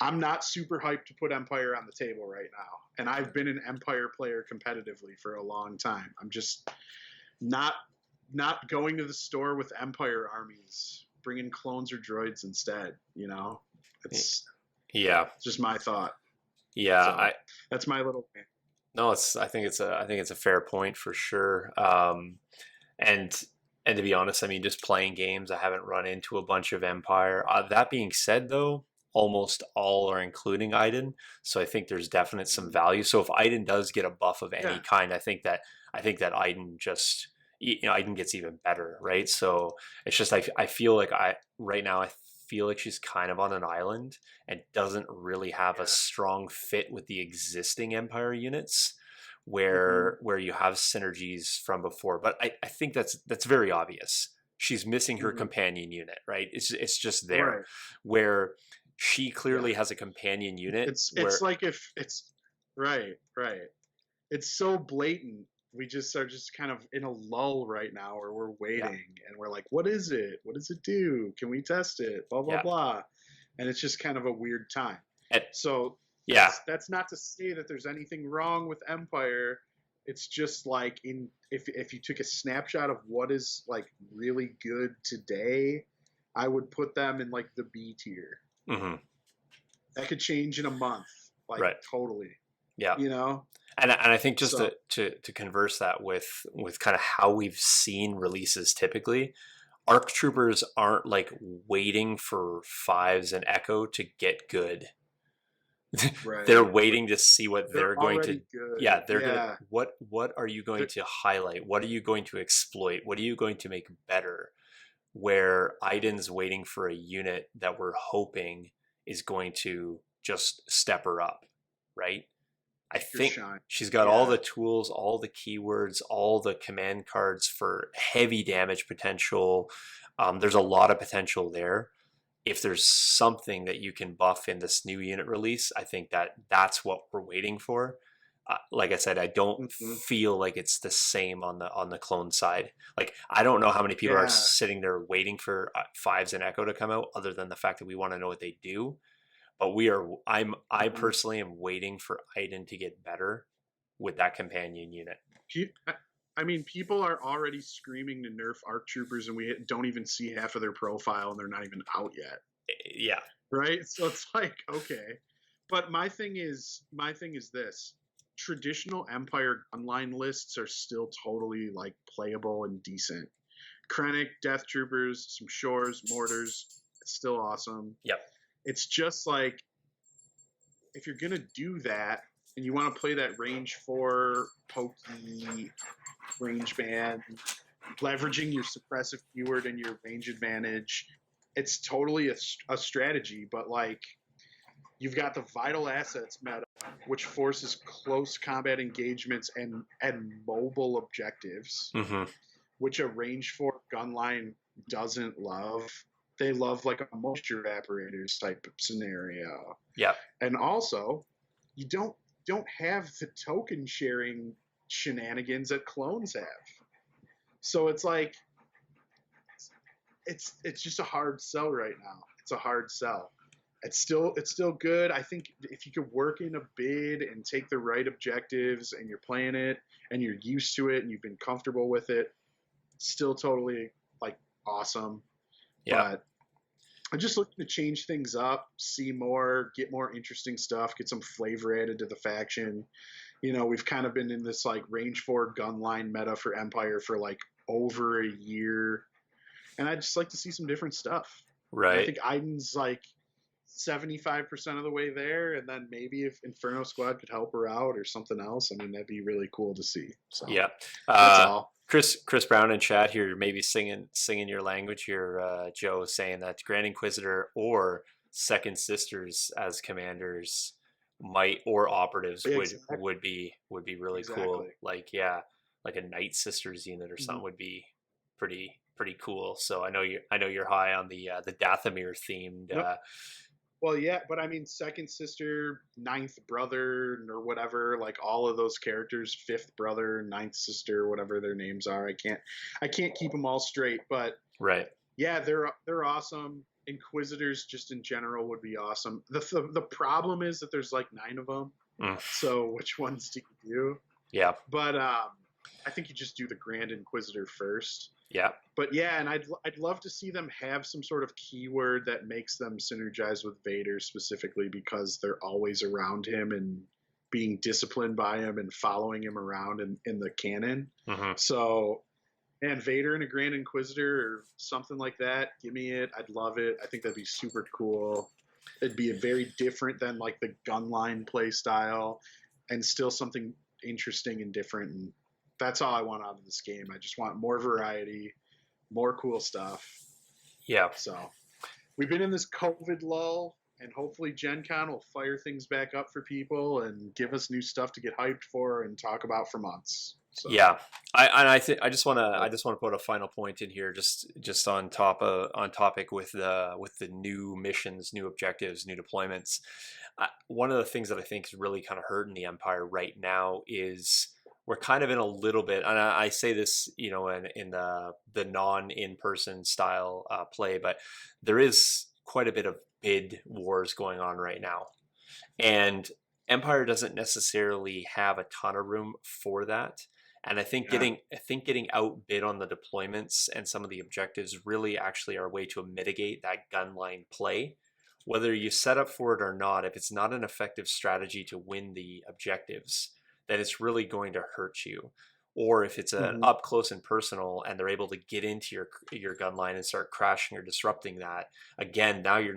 I'm not super hyped to put Empire on the table right now, and I've been an Empire player competitively for a long time. I'm just not going to the store with Empire armies, bringing clones or droids instead. It's yeah. just my thought. Yeah, So that's my little. no, I think it's a fair point for sure. And to be honest, I mean, just playing games, I haven't run into a bunch of Empire. That being said, though, almost all are including Iden, so I think there's definite some value. So if Iden does get a buff of any kind, I think that Iden just Iden gets even better, right? So it's just I feel like right now I feel like she's kind of on an island and doesn't really have a strong fit with the existing Empire units where you have synergies from before. But I think that's very obvious. She's missing her companion unit, right? It's just there where she clearly has a companion unit. It's like if it's right. It's so blatant. We just are just kind of in a lull right now where we're waiting and we're like, what is it? What does it do? Can we test it? Blah, blah, blah. And it's just kind of a weird time. So that's not to say that there's anything wrong with Empire. It's just like if you took a snapshot of what is like really good today, I would put them in like the B tier. Mm-hmm. That could change in a month. Like totally. Yeah. And I think just to converse that with kind of how we've seen releases typically, ARC troopers aren't like waiting for fives and Echo to get good. They're waiting to see what they're going to good. They're gonna what are you going to highlight? What are you going to exploit? What are you going to make better? Where Iden's waiting for a unit that we're hoping is going to just step her up, right? I think she's got all the tools, all the keywords, all the command cards for heavy damage potential. There's a lot of potential there. If there's something that you can buff in this new unit release, I think that's what we're waiting for. Like I said, I don't feel like it's the same on the clone side. Like I don't know how many people are sitting there waiting for fives and Echo to come out, other than the fact that we want to know what they do. But I personally am waiting for Iden to get better with that companion unit. I mean, people are already screaming to nerf ARC troopers, and we don't even see half of their profile, and they're not even out yet. Yeah. Right. So it's like, okay, but my thing is this: traditional Empire gunline lists are still totally like playable and decent. Krennic, Death Troopers, some Shores, Mortars, it's still awesome. Yep. It's just like, if you're going to do that and you want to play that range 4 pokey range band, leveraging your suppressive keyword and your range advantage, it's totally a strategy. But like, you've got the vital assets meta, which forces close combat engagements and mobile objectives, which a range 4 gunline doesn't love. They love like a moisture evaporators type of scenario. Yeah. And also, you don't have the token sharing shenanigans that clones have. So it's like it's just a hard sell right now. It's a hard sell. It's still good. I think if you could work in a bid and take the right objectives and you're playing it and you're used to it and you've been comfortable with it, still totally like awesome. Yeah. But I'm just looking to change things up, see more, get more interesting stuff, get some flavor added to the faction. We've kind of been in this like range 4 gunline meta for Empire for like over a year. And I'd just like to see some different stuff. Right. And I think Iden's like, 75% of the way there, and then maybe if Inferno Squad could help her out or something else, I mean, that'd be really cool to see. So Yeah. that's all. Chris Brown in chat here, maybe singing your language here, Joe, saying that Grand Inquisitor or Second Sisters as commanders might, or operatives Exactly. would be really cool. Exactly. Like, yeah, like a Night Sisters unit or Mhm. something would be pretty cool. So I know you're high on the Dathomir themed. Yep. Well, yeah, but I mean, second sister, ninth brother, or whatever, like all of those characters, fifth brother, ninth sister, whatever their names are. I can't keep them all straight, but Right. yeah, they're awesome. Inquisitors, just in general, would be awesome. The problem is that there's like 9 of them, Mm. so which ones do you do? Yeah. But I think you just do the Grand Inquisitor first. Yeah. But yeah, and I'd love to see them have some sort of keyword that makes them synergize with Vader specifically because they're always around him and being disciplined by him and following him around in the canon. Hmm. So, and Vader and a Grand Inquisitor or something like that, give me it. I'd love it. I think that'd be super cool. It'd be a very different than like the gunline play style and still something interesting and different. And that's all I want out of this game. I just want more variety, more cool stuff. Yeah. So we've been in this COVID lull, and hopefully Gen Con will fire things back up for people and give us new stuff to get hyped for and talk about for months. So Yeah, I think I oh, just want to put a final point in here, just on topic with the new missions, new objectives, new deployments. One of the things that I think is really kind of hurting the Empire right now is we're kind of in a little bit, and I say this, you know, in the non in person style play, but there is quite a bit of bid wars going on right now, and Empire doesn't necessarily have a ton of room for that. And yeah. I think getting outbid on the deployments and some of the objectives really actually are a way to mitigate that gunline play. Whether you set up for it or not, if it's not an effective strategy to win the objectives, then it's really going to hurt you. Or if it's an Mm-hmm. up close and personal and they're able to get into your gun line and start crashing or disrupting that, again, now you're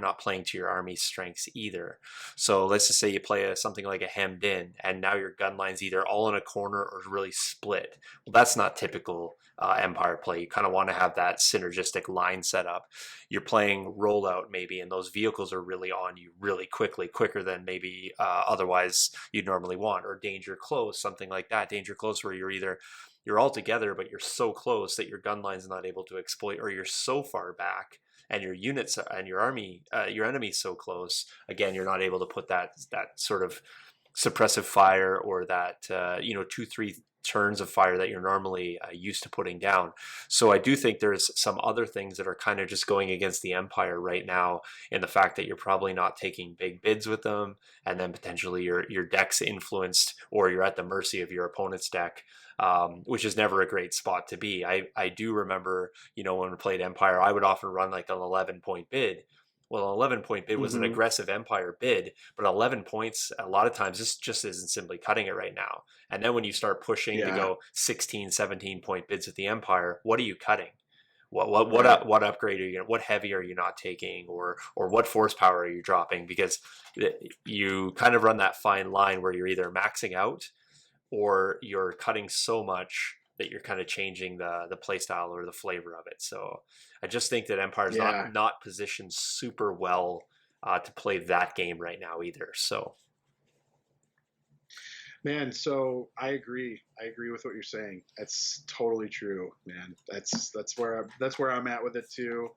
not playing to your army's strengths either. So let's just say you play something like a hemmed in, and now your gun line's either all in a corner or really split. Well, that's not typical Empire play. You kind of want to have that synergistic line set up. You're playing rollout maybe, and those vehicles are really on you really quickly, quicker than maybe otherwise you'd normally want, or danger close, something like that. Danger close, where you're all together, but you're so close that your gun line's not able to exploit, or you're so far back and your units and your army, your enemy's so close. Again, you're not able to put that sort of suppressive fire or that 2-3 turns of fire that you're normally used to putting down. So I do think there's some other things that are kind of just going against the Empire right now, in the fact that you're probably not taking big bids with them, and then potentially your deck's influenced, or you're at the mercy of your opponent's deck, which is never a great spot to be. I do remember, when we played Empire, I would often run like an 11-point bid. Well, an 11-point bid was an Mm-hmm. aggressive Empire bid, but 11 points, a lot of times, this just isn't simply cutting it right now. And then when you start pushing to Yeah. go 16, 17-point bids with the Empire, what are you cutting? Right. What upgrade are you? What heavy are you not taking, or what force power are you dropping? Because you kind of run that fine line where you're either maxing out, or you're cutting so much that you're kind of changing the play style or the flavor of it. So I just think that Empire's Yeah. not positioned super well to play that game right now either. So Man, so I agree. I agree with what you're saying. That's totally true, man. That's where I'm at with it too.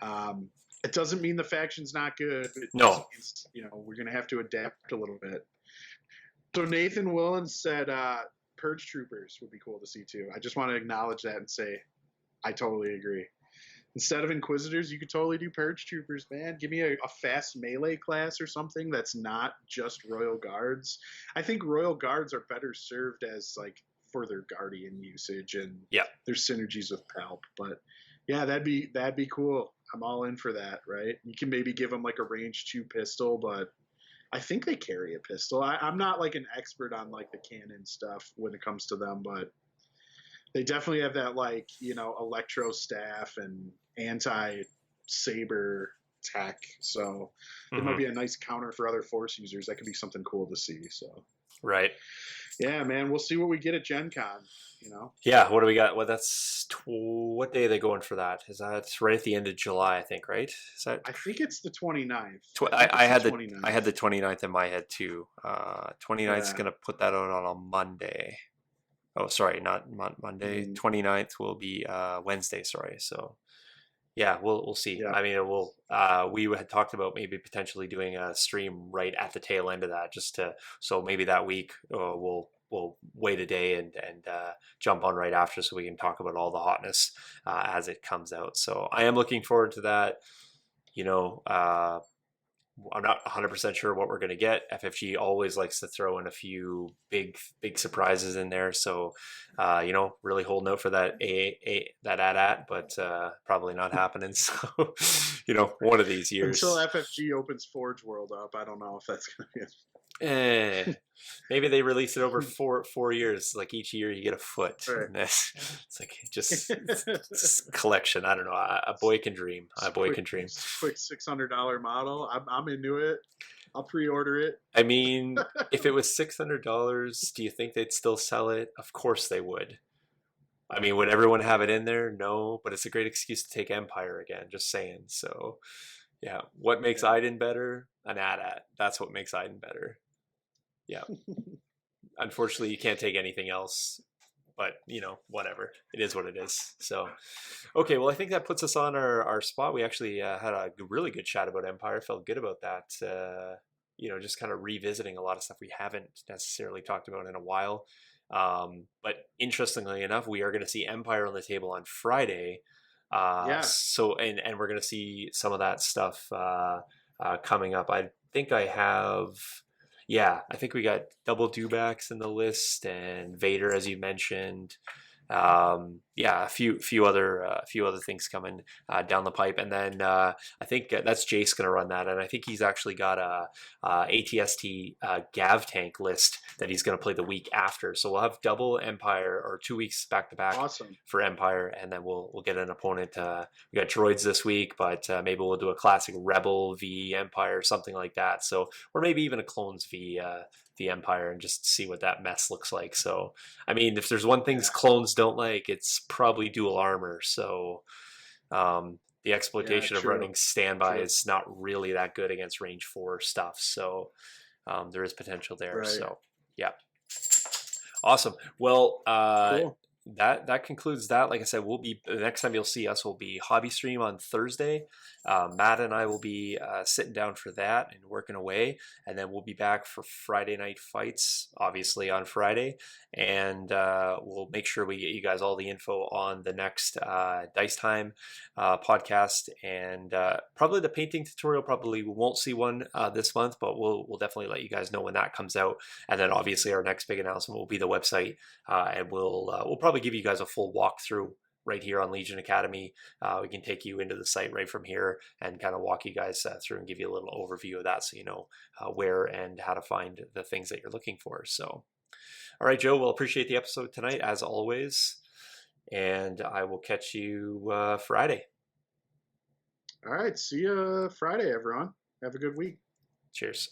It doesn't mean the faction's not good. It just no, means we're gonna have to adapt a little bit. So Nathan Willens said Purge Troopers would be cool to see too. I just want to acknowledge that and say I totally agree. Instead of Inquisitors, you could totally do Purge Troopers, man. Give me a fast melee class or something that's not just Royal Guards. I think Royal Guards are better served as like for their Guardian usage and yeah, there's synergies with Palp. But yeah, that'd be cool. I'm all in for that, right? You can maybe give them like a range 2 pistol, but I think they carry a pistol. I'm not like an expert on like the cannon stuff when it comes to them, but they definitely have that like electro staff and anti saber tech. So it might Hmm. be a nice counter for other Force users. That could be something cool to see. So Right. yeah, man, we'll see what we get at Gen Con, you know. Yeah. What do we got? Well, what day are they going for that? Is that right at the end of July? I think. Right. Is that? I think it's the 29th. Tw- I think it's the I 29th. had the 29th in my head too. 29th is Yeah. gonna put that out on a Monday. Oh, sorry, not Monday. Mm, 29th will be Wednesday. Sorry. So yeah, we'll see. yeah. I mean, we had talked about maybe potentially doing a stream right at the tail end of that, just to so maybe that week we'll wait a day and jump on right after so we can talk about all the hotness as it comes out. So I am looking forward to that. You know, I'm not 100% sure what we're going to get. FFG always likes to throw in a few big surprises in there. So, really holding out for that that AT-AT, but probably not happening. So, one of these Until years. FFG opens Forge World up, I don't know if that's gonna be. Eh, maybe they release it over four years. Like each year you get a foot. Right. And it's like just collection. I don't know. A boy can dream. A boy can dream. Quick $600 model. I'm into it. I'll pre-order it. I mean, if it was $600, do you think they'd still sell it? Of course they would. I mean, would everyone have it in there? No, but it's a great excuse to take Empire again. Just saying. So, yeah, what makes Yeah. Iden better? An AT-AT. That's what makes Iden better. Yeah. Unfortunately, you can't take anything else. But whatever. It is what it is. So, okay. Well, I think that puts us on our spot. We actually had a really good chat about Empire. Felt good about that. Just kind of revisiting a lot of stuff we haven't necessarily talked about in a while. But interestingly enough, we are going to see Empire on the table on Friday. Yeah. So and we're going to see some of that stuff coming up. I think I have. Yeah, I think we got double dewbacks in the list and Vader, as you mentioned. Yeah, a few other things coming down the pipe, and then I think that's Jace going to run that, and I think he's actually got a ATST Gav tank list that he's going to play the week after. So we'll have double Empire or 2 weeks back to back Awesome. for Empire, and then we'll get an opponent. We got Droids this week, but maybe we'll do a classic Rebel v Empire, something like that. So or maybe even a Clones v the Empire, and just see what that mess looks like. So I mean, if there's one thing Yeah. clones don't like, it's probably dual armor. So the Yeah. exploitation of True. running standby True. is not really that good against range 4 stuff. So there is potential there. Right. So yeah, awesome. Well, Cool. that concludes that. Like I said, the next time you'll see us will be hobby stream on Thursday. Matt and I will be sitting down for that and working away, and then we'll be back for Friday night fights, obviously on Friday, and we'll make sure we get you guys all the info on the next Dice Time podcast, and probably the painting tutorial. Probably we won't see one this month, but we'll definitely let you guys know when that comes out, and then obviously our next big announcement will be the website, and we'll probably give you guys a full walkthrough right here on Legion Academy. We can take you into the site right from here and kind of walk you guys through and give you a little overview of that, so you know where and how to find the things that you're looking for. So, all right, Joe, we'll appreciate the episode tonight as always, and I will catch you Friday. All right. See you Friday, everyone. Have a good week. Cheers.